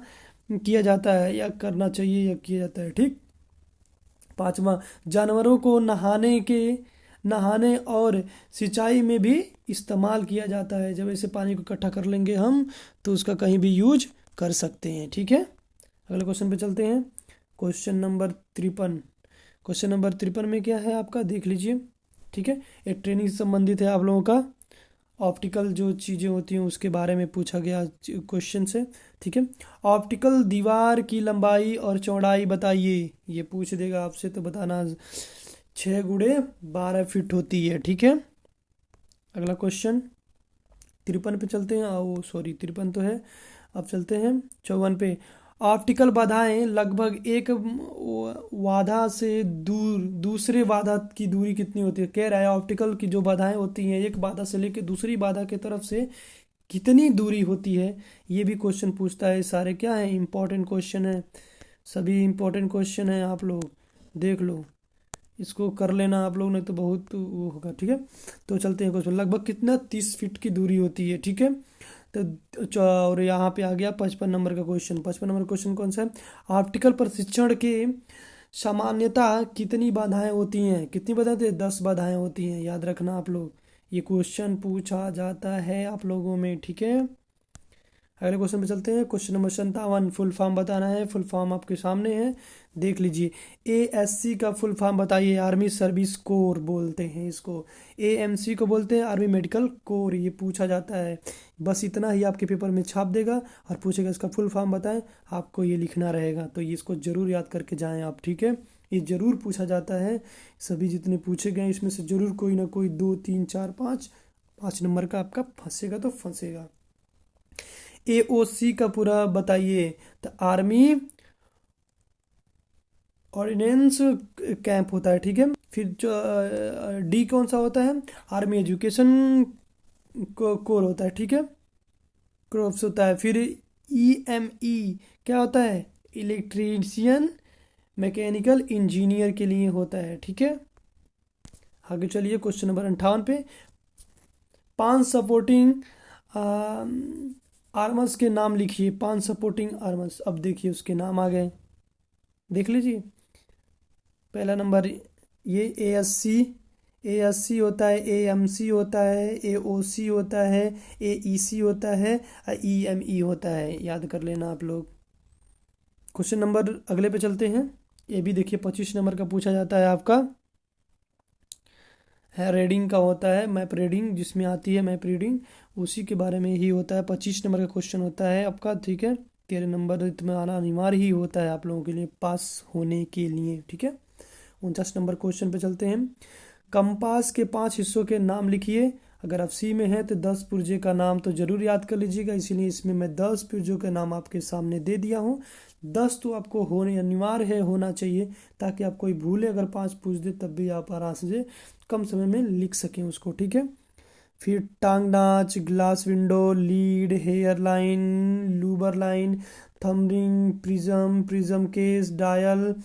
किया जाता है या करना चाहिए या किया जाता है, ठीक। पांचवा, जानवरों को नहाने और सिंचाई में भी इस्तेमाल किया जाता है। जब ऐसे पानी को इकट्ठा कर लेंगे हम तो उसका कहीं भी यूज कर सकते हैं, ठीक है। अगले क्वेश्चन पे चलते हैं। Question number 53। क्वेश्चन नंबर 53 में क्या है आपका, देख लीजिए, ठीक है। एक ट्रेनिंग से संबंधित है आप लोगों का, ऑप्टिकल जो चीज़ें होती हैं उसके बारे में पूछा गया क्वेश्चन से, ठीक है। ऑप्टिकल दीवार की लंबाई और चौड़ाई बताइए, ये पूछ देगा आपसे, तो बताना 6 × 12 फीट होती है, ठीक है। अगला क्वेश्चन 53 पे चलते हैं। ओ सॉरी, 53 तो है, अब चलते हैं 54 पे। ऑप्टिकल बाधाएं लगभग एक बाधा से दूसरे बाधा की दूरी कितनी होती है। कह रहा है ऑप्टिकल की जो बाधाएं होती हैं एक बाधा से लेकर दूसरी बाधा की तरफ से कितनी दूरी होती है, ये भी क्वेश्चन पूछता है। सारे क्या है, इंपॉर्टेंट क्वेश्चन है, सभी इंपॉर्टेंट क्वेश्चन है, आप लोग देख लो, इसको कर लेना आप लोग, नहीं तो बहुत वो होगा, ठीक है। तो चलते हैं क्वेश्चन, लगभग कितना 30 फीट की दूरी होती है, ठीक है। तो और यहाँ पे आ गया 55 नंबर का क्वेश्चन। 55 नंबर क्वेश्चन कौन सा है, ऑप्टिकल प्रशिक्षण के सामान्यता कितनी बाधाएं होती हैं, कितनी बाधाएं होती है, 10 बाधाएं होती हैं, याद रखना आप लोग, ये क्वेश्चन पूछा जाता है आप लोगों में, ठीक है। अगले क्वेश्चन पे चलते हैं। क्वेश्चन नंबर 57, फुल फॉर्म बताना है। फुल फॉर्म आपके सामने है, देख लीजिए। ASC का फुल फॉर्म बताइए, आर्मी सर्विस कोर बोलते हैं इसको। AMC को बोलते हैं आर्मी मेडिकल कोर, ये पूछा जाता है। बस इतना ही आपके पेपर में छाप देगा और पूछेगा इसका फुल फॉर्म बताएं, आपको ये लिखना रहेगा, तो ये इसको ज़रूर याद करके जाएँ आप, ठीक है। ये ज़रूर पूछा जाता है, सभी जितने पूछे गए इसमें से ज़रूर कोई ना कोई 2 3 4 5 नंबर का आपका फंसेगा तो फंसेगा। AOC का पूरा बताइए, तो आर्मी ऑर्डिनेंस कैंप होता है, ठीक है। फिर जो D कौन सा होता है, आर्मी एजुकेशन कोर होता है, ठीक है, क्रॉप्स होता है। फिर EME क्या होता है, इलेक्ट्रीशियन मैकेनिकल इंजीनियर के लिए होता है, ठीक है। आगे चलिए क्वेश्चन नंबर 58 पे। 5 सपोर्टिंग आर्मर्स के नाम लिखिए, 5 सपोर्टिंग आर्मर्स। अब देखिए उसके नाम आ गए, देख लीजिए। पहला नंबर ये ASC होता है, AMC होता है, AOC होता है, AEC होता है, EME होता है, याद कर लेना आप लोग। क्वेश्चन नंबर अगले पे चलते हैं। ये भी देखिए 25 नंबर का पूछा जाता है आपका, है रीडिंग का होता है, मैप रीडिंग जिसमें आती है मैप रीडिंग, उसी के बारे में ही होता है। 25 नंबर का क्वेश्चन होता है आपका, ठीक है। 13 नंबर इसमें आना अनिवार्य ही होता है आप लोगों के लिए पास होने के लिए, ठीक है। 49 नंबर क्वेश्चन पे चलते हैं। कंपास के 5 हिस्सों के नाम लिखिए। अगर आप सी में है तो 10 पुर्जे का नाम तो जरूर याद कर लीजिएगा, इसीलिए इसमें मैं 10 पुर्जों के नाम आपके सामने दे दिया हूँ। 10 तो आपको होने अनिवार्य है, होना चाहिए, ताकि आप कोई भूले अगर 5 पूछ दे तब भी आप आराम से कम समय में लिख सकें उसको, ठीक है। फिर tongue notch, glass window, lead, hair line, लूबर line, thumb ring, prism case, dial,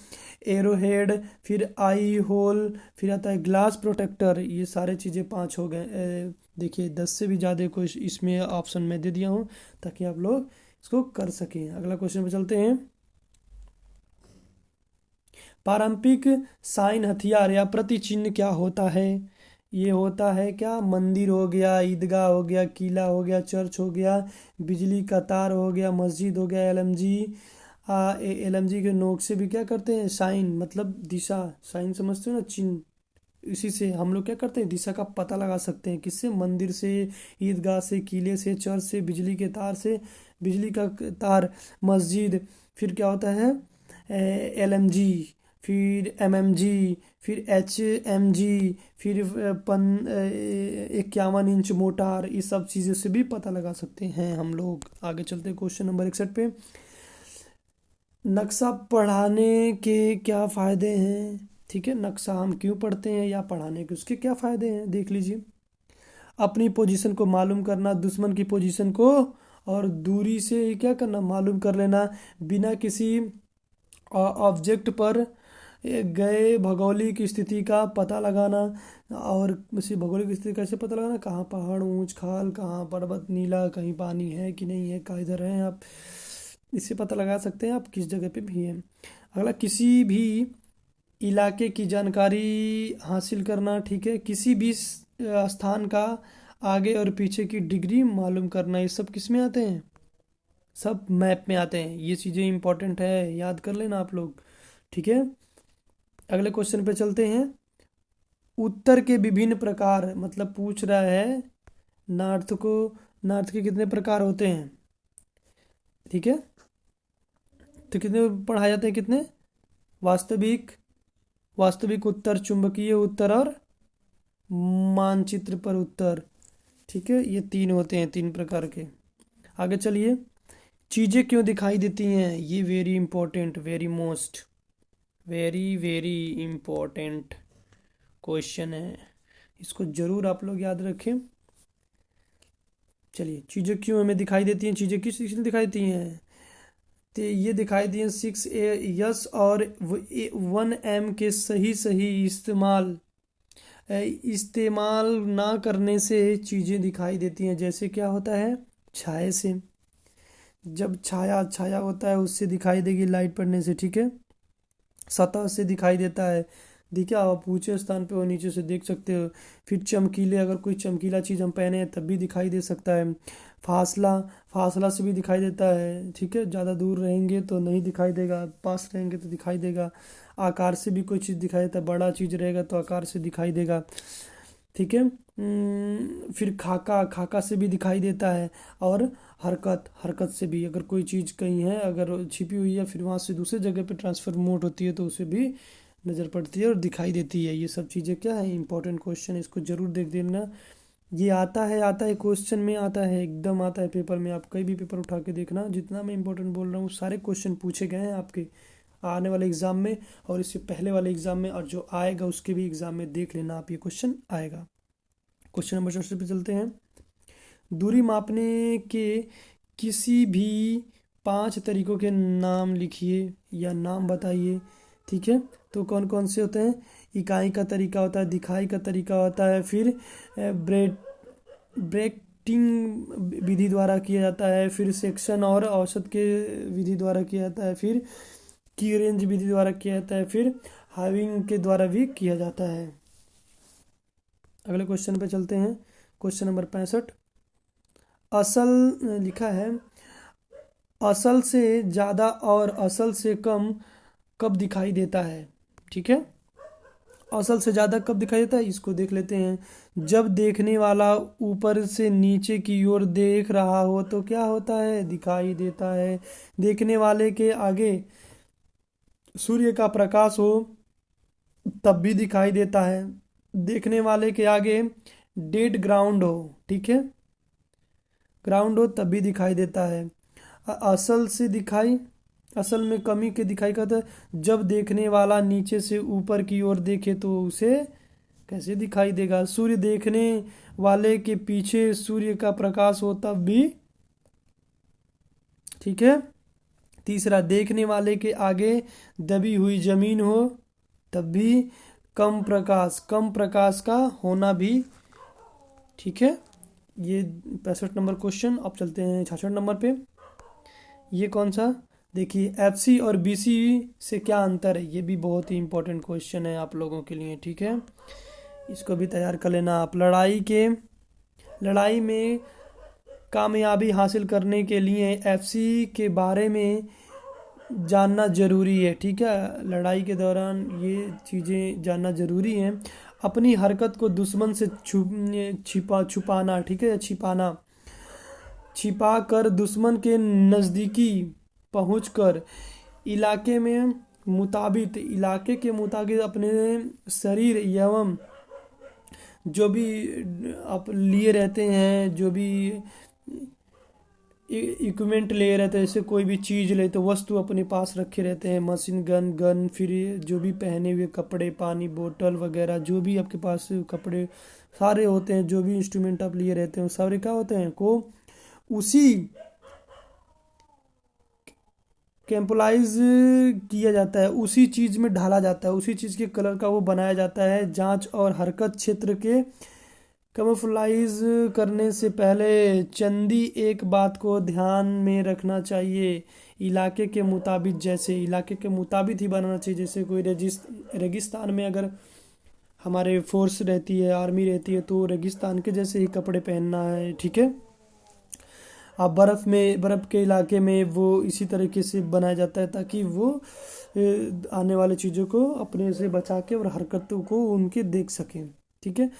arrowhead, फिर आई होल, फिर आता है ग्लास प्रोटेक्टर। ये सारे चीज़ें 5 हो गए। देखिए 10 से भी ज़्यादा कुछ इसमें ऑप्शन में दे दिया हूँ ताकि आप लोग इसको कर सकें। अगला क्वेश्चन पे चलते हैं। पारंपरिक साइन हथियार या प्रति चिन्ह क्या होता है, ये होता है क्या, मंदिर हो गया, ईदगाह हो गया, किला हो गया, चर्च हो गया, बिजली का तार हो गया, मस्जिद हो गया, LMG के नोक से भी क्या करते हैं, साइन मतलब दिशा, साइन समझते हो ना, चिन्ह, इसी से हम लोग क्या करते हैं, दिशा का पता लगा सकते हैं। किससे? मंदिर से, ईदगाह से, किले से, चर्च से, बिजली के तार से, बिजली का तार, मस्जिद, फिर क्या होता है, LMG, फिर MMG, फिर HMG, फिर 51 इंच मोटार, इस सब चीज़ों से भी पता लगा सकते हैं हम लोग। आगे चलते हैं क्वेश्चन नंबर 61 पे। नक्शा पढ़ाने के क्या फ़ायदे हैं? ठीक है, नक्शा हम क्यों पढ़ते हैं या पढ़ाने के उसके क्या फ़ायदे हैं, देख लीजिए। अपनी पोजीशन को मालूम करना, दुश्मन की पोजीशन को और दूरी से क्या करना, मालूम कर लेना, बिना किसी ऑब्जेक्ट पर गए भौगोलिक स्थिति का पता लगाना। और उसी भौगोलिक स्थिति कैसे पता लगाना, कहाँ पहाड़ ऊंच खाल, कहाँ पर्वत नीला, कहीं पानी है कि नहीं है, कहाँ इधर है आप, इससे पता लगा सकते हैं आप किस जगह पे भी हैं। अगला, किसी भी इलाके की जानकारी हासिल करना। ठीक है, किसी भी स्थान का आगे और पीछे की डिग्री मालूम करना, ये सब किस में आते हैं, सब मैप में आते हैं। ये चीज़ें इंपॉर्टेंट है, याद कर लेना आप लोग। ठीक है, अगले क्वेश्चन पे चलते हैं। उत्तर के विभिन्न प्रकार, मतलब पूछ रहा है नॉर्थ के कितने प्रकार होते हैं। ठीक है, तो कितने पढ़ाए जाते हैं, कितने, वास्तविक, वास्तविक उत्तर, चुंबकीय उत्तर और मानचित्र पर उत्तर। ठीक है, ये 3 होते हैं, 3 प्रकार के। आगे चलिए, चीज़ें क्यों दिखाई देती हैं, ये very important, very very important question है, इसको ज़रूर आप लोग याद रखें। चलिए, चीज़ें क्यों हमें दिखाई देती हैं, चीज़ें किस चीज़ में दिखाई देती हैं, तो ये दिखाई दी हैं 6 और 1M के सही सही इस्तेमाल ना करने से चीज़ें दिखाई देती हैं। जैसे क्या होता है, छाया से, जब छाया छाया होता है उससे दिखाई देगी लाइट पड़ने से। ठीक है, सतह से दिखाई देता है, देखिए आप ऊंचे स्थान पे हो नीचे से देख सकते हो। फिर चमकीले, अगर कोई चमकीला चीज़ हम पहने हैं तब भी दिखाई दे सकता है। फासला, फासला से भी दिखाई देता है। ठीक है, ज़्यादा दूर रहेंगे तो नहीं दिखाई देगा, पास रहेंगे तो दिखाई देगा। आकार से भी कोई चीज़ दिखाई देता है, बड़ा चीज़ रहेगा तो आकार से दिखाई देगा। ठीक है, फिर खाका, खाका से भी दिखाई देता है। और हरकत, हरकत से भी, अगर कोई चीज़ कहीं है, अगर छिपी हुई है, फिर वहाँ से दूसरे जगह पे ट्रांसफरमोट होती है तो उसे भी नज़र पड़ती है और दिखाई देती है। ये सब चीज़ें क्या है, इंपॉर्टेंट क्वेश्चन है, इसको ज़रूर देख देना। ये आता है क्वेश्चन में, आता है एकदम, आता है पेपर में। आप कहीं भी पेपर उठा के देखना, जितना मैं इंपॉर्टेंट बोल रहा हूँ सारे क्वेश्चन पूछे गए हैं आपके आने वाले एग्ज़ाम में और इससे पहले वाले एग्ज़ाम में, और जो आएगा उसके भी एग्ज़ाम में देख लेना आप, ये क्वेश्चन आएगा। क्वेश्चन नंबर 64 पे चलते हैं। दूरी मापने के किसी भी 5 तरीकों के नाम लिखिए या नाम बताइए। ठीक है, तो कौन कौन से होते हैं, इकाई का तरीका होता है, दिखाई का तरीका होता है, फिर ब्रेक्टिंग विधि द्वारा किया जाता है, फिर सेक्शन और औसत के विधि द्वारा किया जाता है, फिर की रेंज विधि द्वारा किया जाता है, फिर हाइविंग के द्वारा भी किया जाता है। अगले क्वेश्चन पे चलते हैं, क्वेश्चन नंबर 65। असल लिखा है, असल से ज़्यादा और असल से कम कब दिखाई देता है। ठीक है, असल से ज़्यादा कब दिखाई देता है, इसको देख लेते हैं। जब देखने वाला ऊपर से नीचे की ओर देख रहा हो तो क्या होता है, दिखाई देता है। देखने वाले के आगे सूर्य का प्रकाश हो तब भी दिखाई देता है। देखने वाले के आगे डेड ग्राउंड हो, ठीक है, ग्राउंड हो तब भी दिखाई देता है। असल से दिखाई, असल में कमी के दिखाई का था, जब देखने वाला नीचे से ऊपर की ओर देखे तो उसे कैसे दिखाई देगा। सूर्य देखने वाले के पीछे सूर्य का प्रकाश हो तब भी, ठीक है। तीसरा, देखने वाले के आगे दबी हुई जमीन हो तब भी कम प्रकाश का होना भी, ठीक है। ये 65 नंबर क्वेश्चन। अब चलते हैं 66 नंबर पे। ये कौन सा, देखिए FC और BC से क्या अंतर है, ये भी बहुत ही इंपॉर्टेंट क्वेश्चन है आप लोगों के लिए, ठीक है। इसको भी तैयार कर लेना आप। लड़ाई में कामयाबी हासिल करने के लिए FC के बारे में जानना ज़रूरी है, ठीक है। लड़ाई के दौरान ये चीज़ें जानना ज़रूरी है। अपनी हरकत को दुश्मन से छुपाना, ठीक है, छिपा कर दुश्मन के नज़दीकी पहुंचकर इलाके के मुताबिक अपने शरीर एवं जो भी आप लिए रहते हैं, जो भी इक्विपमेंट ले रहते हैं, जैसे कोई भी चीज़ ले तो वस्तु अपने पास रखे रहते हैं, मशीन गन, फिर जो भी पहने हुए कपड़े, पानी बोतल वगैरह, जो भी आपके पास कपड़े सारे होते हैं, जो भी इंस्ट्रूमेंट आप लिए रहते हैं, सारे क्या होते हैं को उसी कैंपलाइज किया जाता है, उसी चीज़ में ढाला जाता है, उसी चीज़ के कलर का वो बनाया जाता है। जांच और हरकत क्षेत्र के कैमोफ्लाइज करने से पहले चंदी एक बात को ध्यान में रखना चाहिए, इलाके के मुताबिक ही बनाना चाहिए। जैसे कोई रेगिस्तान में अगर हमारे फोर्स रहती है, आर्मी रहती है, तो रेगिस्तान के जैसे ही कपड़े पहनना है, ठीक है। अब बर्फ़ के इलाके में वो इसी तरीके से बनाया जाता है ताकि वो आने वाली चीज़ों को अपने से बचा के और हरकतों को उनके देख सकें, ठीक है।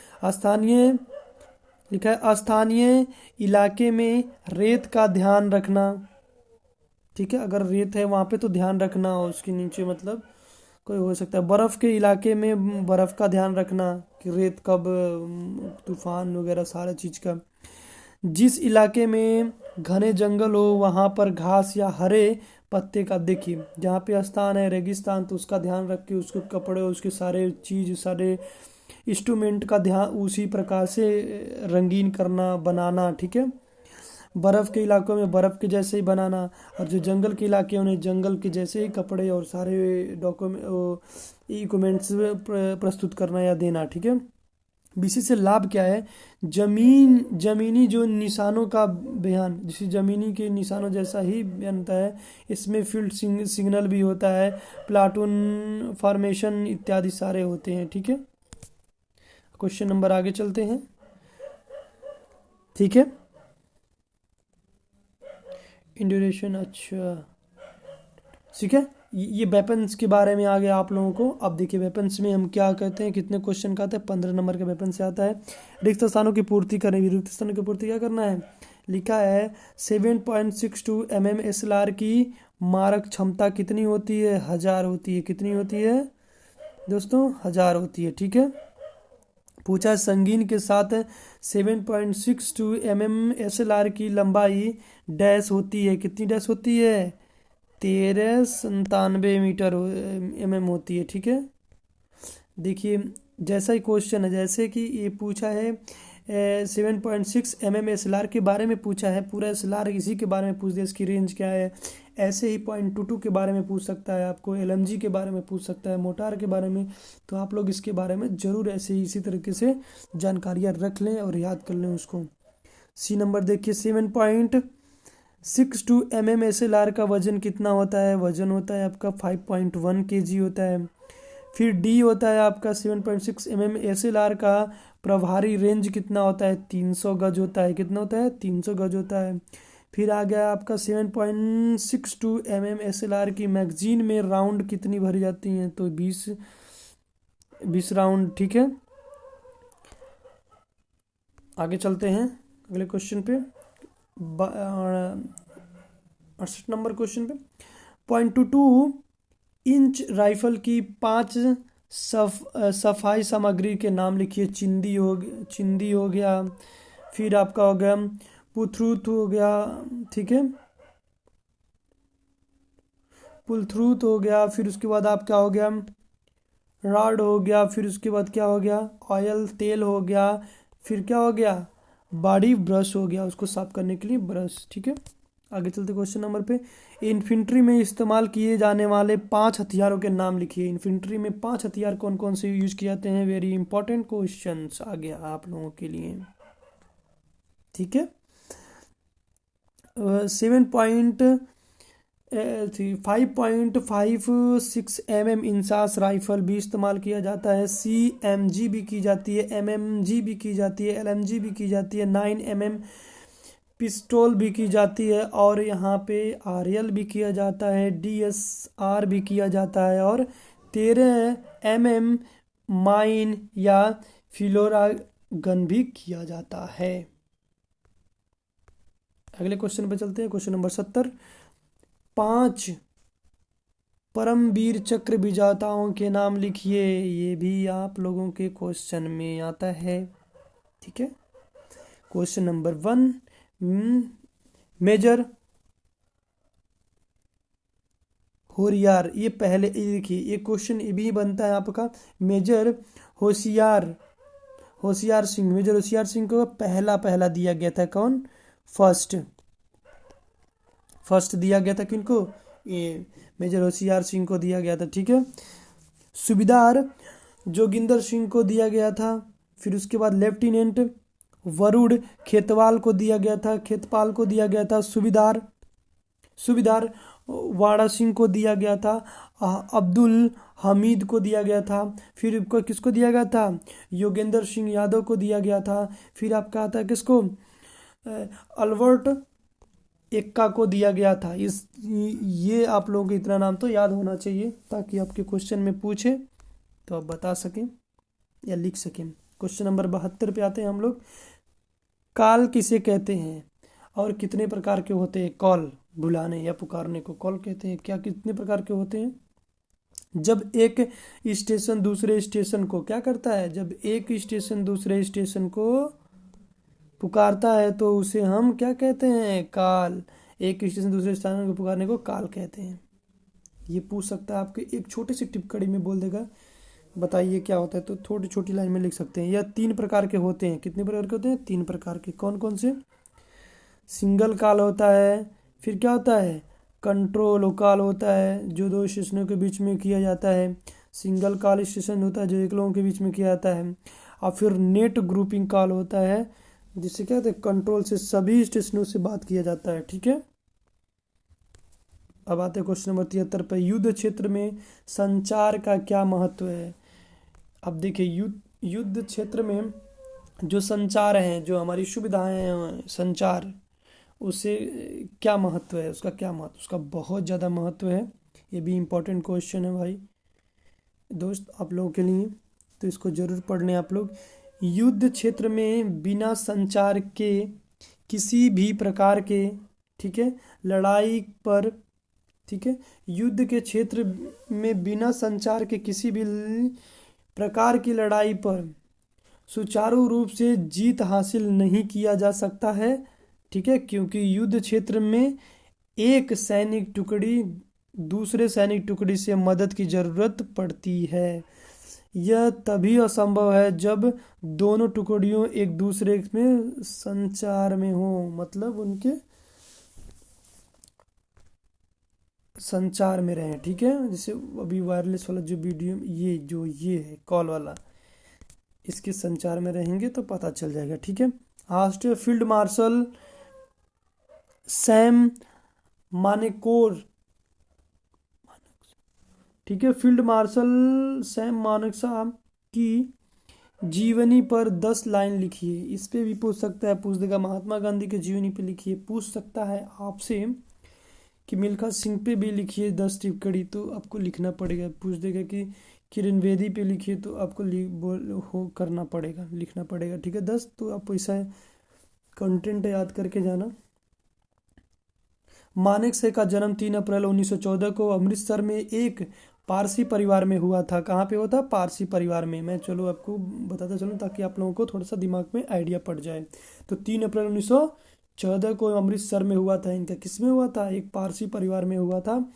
लिखा है स्थानीय इलाके में रेत का ध्यान रखना, ठीक है। अगर रेत है वहाँ पे तो ध्यान रखना, उसके नीचे मतलब कोई हो सकता है। बर्फ़ के इलाके में बर्फ़ का ध्यान रखना कि रेत कब तूफान वगैरह सारा चीज़ का। जिस इलाके में घने जंगल हो वहाँ पर घास या हरे पत्ते का, देखिए जहाँ पे स्थान है रेगिस्तान तो उसका ध्यान रख के उसके कपड़े, उसके सारे इंस्ट्रूमेंट का ध्यान उसी प्रकार से रंगीन करना, बनाना, ठीक है। बर्फ़ के इलाकों में बर्फ़ के जैसे ही बनाना, और जो जंगल के इलाके हैं उन्हें जंगल के जैसे ही कपड़े और सारे इक्विपमेंट्स प्रस्तुत करना या देना, ठीक है। बीसी से लाभ क्या है? जमीनी जो निशानों का बयान, जैसे जमीनी के निशानों जैसा ही बनता है। इसमें फील्ड सिग्नल भी होता है, प्लाटून फॉर्मेशन इत्यादि सारे होते हैं, ठीक है। क्वेश्चन नंबर आगे चलते हैं, ठीक है। इंड्यूरेशन, अच्छा ठीक है। ये वेपन्स के बारे में आ गया आप लोगों को। अब देखिए वेपन्स में हम क्या कहते हैं, कितने क्वेश्चन का आता है, 15 नंबर के वेपन से आता है। रिक्त स्थानों की पूर्ति करेंगे, रिक्त स्थानों की पूर्ति क्या करना है, लिखा है 7.62 mm SLR की मारक क्षमता कितनी होती है, 1000 होती है। कितनी होती है दोस्तों, 1000 होती है, ठीक है। पूछा है संगीन के साथ 7.62 mm SLR की लंबाई डैश होती है, कितनी डैश होती है, 1397 मीटर mm होती है, ठीक है। देखिए जैसा ही क्वेश्चन है, जैसे कि ये पूछा है 7.6 mm SLR के बारे में पूछा है, पूरा SLR इसी के बारे में पूछ दिया, इसकी रेंज क्या है। ऐसे ही 0.22 के बारे में पूछ सकता है, आपको LMG के बारे में पूछ सकता है, मोटार के बारे में। तो आप लोग इसके बारे में ज़रूर ऐसे ही इसी तरीके से जानकारियाँ रख लें और याद कर लें उसको। सी नंबर देखिए 7.62 mm SLR का वजन कितना होता है, वजन होता है आपका 5.1 kg होता है। फिर डी होता है आपका 7.6 mm SLR का प्रभारी रेंज कितना होता है, 300 गज होता है। कितना होता है, 300 गज होता है। फिर आ गया आपका 7.62 mm SLR की मैगजीन में राउंड कितनी भरी जाती हैं, तो 20 राउंड, ठीक है। आगे चलते हैं अगले क्वेश्चन पे, 68 नंबर क्वेश्चन पे। 0.22 इंच राइफल की 5 सफाई सामग्री के नाम लिखिए। चिंदी हो गया, फिर आपका हो गया पुथरूत हो गया, ठीक है, पुलथरूत हो गया। फिर उसके बाद आपका हो गया रॉड हो गया। फिर उसके बाद क्या हो गया, ऑयल तेल हो गया। फिर क्या हो गया, बॉडी ब्रश हो गया, उसको साफ करने के लिए ब्रश, ठीक है। आगे चलते क्वेश्चन नंबर पे। इन्फेंट्री में इस्तेमाल किए जाने वाले 5 हथियारों के नाम लिखिए। इन्फेंट्री में 5 हथियार कौन कौन से यूज किए जाते हैं, वेरी इंपॉर्टेंट क्वेश्चन आ गया आप लोगों के लिए, ठीक है। 5.56 mm इंसास राइफल भी इस्तेमाल किया जाता है। CMG भी की जाती है, MMG भी की जाती है, LMG भी की जाती है, 9 mm पिस्टल भी की जाती है, और यहाँ पे RL भी किया जाता है, DSR भी किया जाता है, और 13 mm माइन या फिलोरा गन भी किया जाता है। अगले क्वेश्चन पे चलते हैं। Question number 70। 5 परमवीर चक्र विजेताओं के नाम लिखिए। ये भी आप लोगों के क्वेश्चन में आता है। ठीक है। क्वेश्चन नंबर 1, मेजर होशियार। ये पहले देखिए, ये क्वेश्चन ये भी बनता है आपका। मेजर होशियार सिंह, मेजर होशियार सिंह को पहला दिया गया था कौन? फर्स्ट दिया गया था किनको? ये मेजर होशियार सिंह को दिया गया था। ठीक है। सूबेदार जोगिंदर सिंह को दिया गया था। फिर उसके बाद लेफ्टिनेंट वरुण खेतवाल को दिया गया था। सूबेदार वाड़ा सिंह को दिया गया था। अब्दुल हमीद को दिया गया था। फिर किसको दिया गया था? योगेंद्र सिंह यादव को दिया गया था। फिर आपका आता है किसको? अल्बर्ट एक्का को दिया गया था। ये आप लोगों को इतना नाम तो याद होना चाहिए, ताकि आपके क्वेश्चन में पूछे तो आप बता सकें या लिख सकें। क्वेश्चन नंबर 72 पे आते हैं हम लोग। काल किसे कहते हैं और कितने प्रकार के होते हैं? कॉल, बुलाने या पुकारने को कॉल कहते हैं। क्या कितने प्रकार के होते हैं? जब एक स्टेशन दूसरे स्टेशन को क्या करता है? जब एक स्टेशन दूसरे स्टेशन को पुकारता है तो उसे हम क्या कहते हैं? काल। एक स्टेशन दूसरे स्टेशन को पुकारने को काल कहते हैं। ये पूछ सकता है आपके, एक छोटी सी टिप्पणी में बोल देगा बताइए क्या होता है, तो थोड़ी छोटी लाइन में लिख सकते हैं। यह 3 प्रकार के होते हैं। कितने प्रकार के होते हैं? 3 प्रकार के। कौन कौन से? सिंगल कॉल होता है। फिर क्या होता है? कंट्रोल कॉल होता है, जो 2 स्टेशनों के बीच में किया जाता है। सिंगल कॉल स्टेशन होता है जो 1 लोगों के बीच में किया जाता है। और फिर नेट ग्रुपिंग कॉल होता है, जिससे क्या होता है? कंट्रोल से सभी स्टेशनों से बात किया जाता है। ठीक है। अब आते हैं क्वेश्चन नंबर 73 पर। युद्ध क्षेत्र में संचार का क्या महत्व है? अब देखिए, युद्ध क्षेत्र में जो संचार है, जो हमारी सुविधाएं हैं संचार, उससे क्या महत्व है? उसका बहुत ज़्यादा महत्व है। ये भी इम्पोर्टेंट क्वेश्चन है भाई दोस्त आप लोगों के लिए, तो इसको ज़रूर पढ़ लें आप लोग। युद्ध क्षेत्र में बिना संचार के किसी भी प्रकार के, ठीक है, लड़ाई पर, ठीक है, युद्ध के क्षेत्र में बिना संचार के किसी भी प्रकार की लड़ाई पर सुचारू रूप से जीत हासिल नहीं किया जा सकता है। ठीक है, क्योंकि युद्ध क्षेत्र में एक सैनिक टुकड़ी दूसरे सैनिक टुकड़ी से मदद की जरूरत पड़ती है। यह तभी असंभव है जब दोनों टुकड़ियों एक दूसरे में संचार में हो, मतलब उनके संचार में रहें। ठीक है, जैसे अभी वायरलेस वाला जो वीडियो, ये है कॉल वाला, इसके संचार में रहेंगे तो पता चल जाएगा। ठीक है। राष्ट्रीय फील्ड मार्शल सैम मानेकशॉ, ठीक है, फील्ड मार्शल सैम मानेकशॉ की जीवनी पर 10 लाइन लिखिए। इस पे भी पूछ सकता है, पूछ देगा महात्मा गांधी की जीवनी पे लिखिए। पूछ सकता है आपसे कि मिल्खा सिंह पे भी लिखिए 10 टिप्पणी, तो आपको लिखना पड़ेगा। पूछ देगा कि किरण बेदी पे लिखिए, तो आपको करना पड़ेगा, लिखना पड़ेगा। ठीक है 10, तो आप ऐसा कंटेंट याद करके जाना। मानेकशॉ का जन्म 3 अप्रैल 1914 को अमृतसर में एक पारसी परिवार में हुआ था। कहाँ पे हुआ था? पारसी परिवार में। मैं चलो आपको बताता चलूँ ताकि आप लोगों को थोड़ा सा दिमाग में आइडिया पड़ जाए। तो 3 अप्रैल 1914 को अमृतसर में हुआ था। इनका किस में हुआ था? एक पारसी परिवार में हुआ था।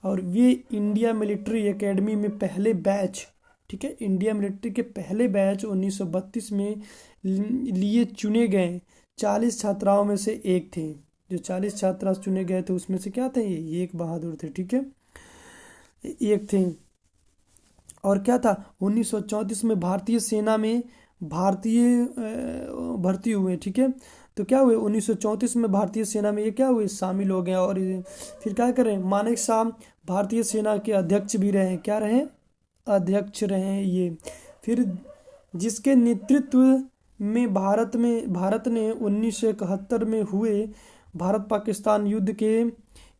और ये इंडिया मिलिट्री एकेडमी में पहले बैच, ठीक है, इंडिया मिलिट्री के पहले बैच 1932 में लिए चुने गए 40 छात्राओं में से एक थे। जो 40 छात्रा चुने गए थे उसमें से क्या थे? ये एक बहादुर थे। ठीक है, एक थे। और क्या था? 1934 में भारतीय सेना में भर्ती हुए। ठीक है, तो क्या हुए? 1934 में भारतीय सेना में ये क्या हुए? शामिल हो गए। और फिर क्या करें? मानेकशॉ भारतीय सेना के अध्यक्ष भी रहे। क्या रहे? अध्यक्ष रहे ये। फिर जिसके नेतृत्व में भारत ने 1971 में हुए भारत पाकिस्तान युद्ध के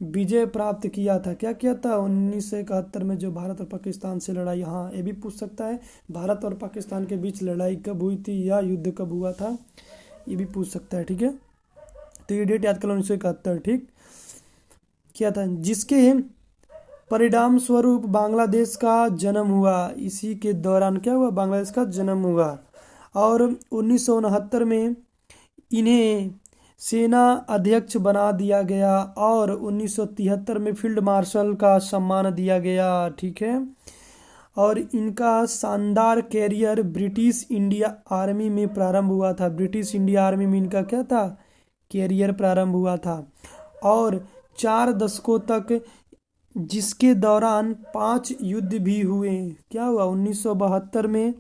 विजय प्राप्त किया था? क्या किया था 1971 में जो भारत और पाकिस्तान से लड़ाई? हाँ, ये भी पूछ सकता है। भारत और पाकिस्तान के बीच लड़ाई कब हुई थी या युद्ध कब हुआ था, ये भी पूछ सकता है। ठीक है, तो ये डेट याद कर लो, 1971। ठीक, किया था, जिसके परिणाम स्वरूप बांग्लादेश का जन्म हुआ। इसी के दौरान क्या हुआ? बांग्लादेश का जन्म हुआ। और 1969 में इन्हें सेना अध्यक्ष बना दिया गया और 1973 में फील्ड मार्शल का सम्मान दिया गया। ठीक है, और इनका शानदार कैरियर ब्रिटिश इंडिया आर्मी में प्रारंभ हुआ था। ब्रिटिश इंडिया आर्मी में इनका क्या था? कैरियर प्रारंभ हुआ था। और 4 दशकों तक, जिसके दौरान 5 युद्ध भी हुए। क्या हुआ? 1972 में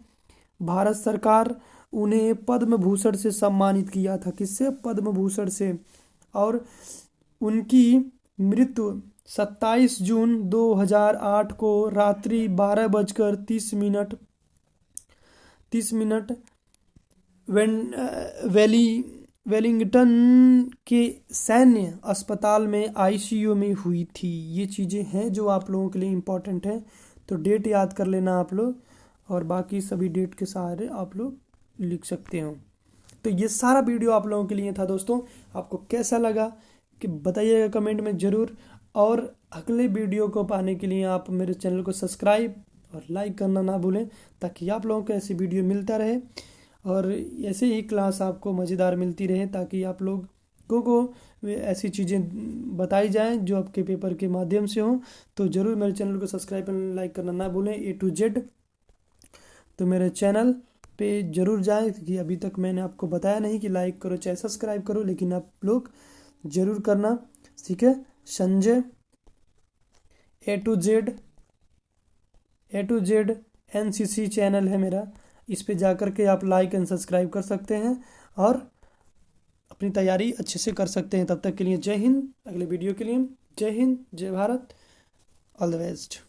भारत सरकार उन्हें पद्म भूषण से सम्मानित किया था। किससे? पद्म भूषण से। और उनकी मृत्यु 27 जून 2008 को रात्रि 12:30 वेलिंगटन के सैन्य अस्पताल में आईसीयू में हुई थी। ये चीज़ें हैं जो आप लोगों के लिए इम्पोर्टेंट है, तो डेट याद कर लेना आप लोग, और बाकी सभी डेट के सहारे आप लोग लिख सकते हो। तो ये सारा वीडियो आप लोगों के लिए था दोस्तों। आपको कैसा लगा कि बताइएगा कमेंट में ज़रूर, और अगले वीडियो को पाने के लिए आप मेरे चैनल को सब्सक्राइब और लाइक करना ना भूलें, ताकि आप लोगों को ऐसी वीडियो मिलता रहे और ऐसे ही क्लास आपको मज़ेदार मिलती रहे, ताकि आप लोगों को ऐसी चीज़ें बताई जाएं जो आपके पेपर के माध्यम से हों। तो ज़रूर मेरे चैनल को सब्सक्राइब और लाइक करना ना भूलें, A to Z। तो मेरे चैनल पे ज़रूर जाएं, क्योंकि अभी तक मैंने आपको बताया नहीं कि लाइक करो चाहे सब्सक्राइब करो, लेकिन आप लोग ज़रूर करना। ठीक है, Sanjay A to Z NCC channel है मेरा, इस पे जा कर के आप लाइक एंड सब्सक्राइब कर सकते हैं और अपनी तैयारी अच्छे से कर सकते हैं। तब तक के लिए जय हिंद। अगले वीडियो के लिए जय हिंद, जय भारत, ऑल द बेस्ट।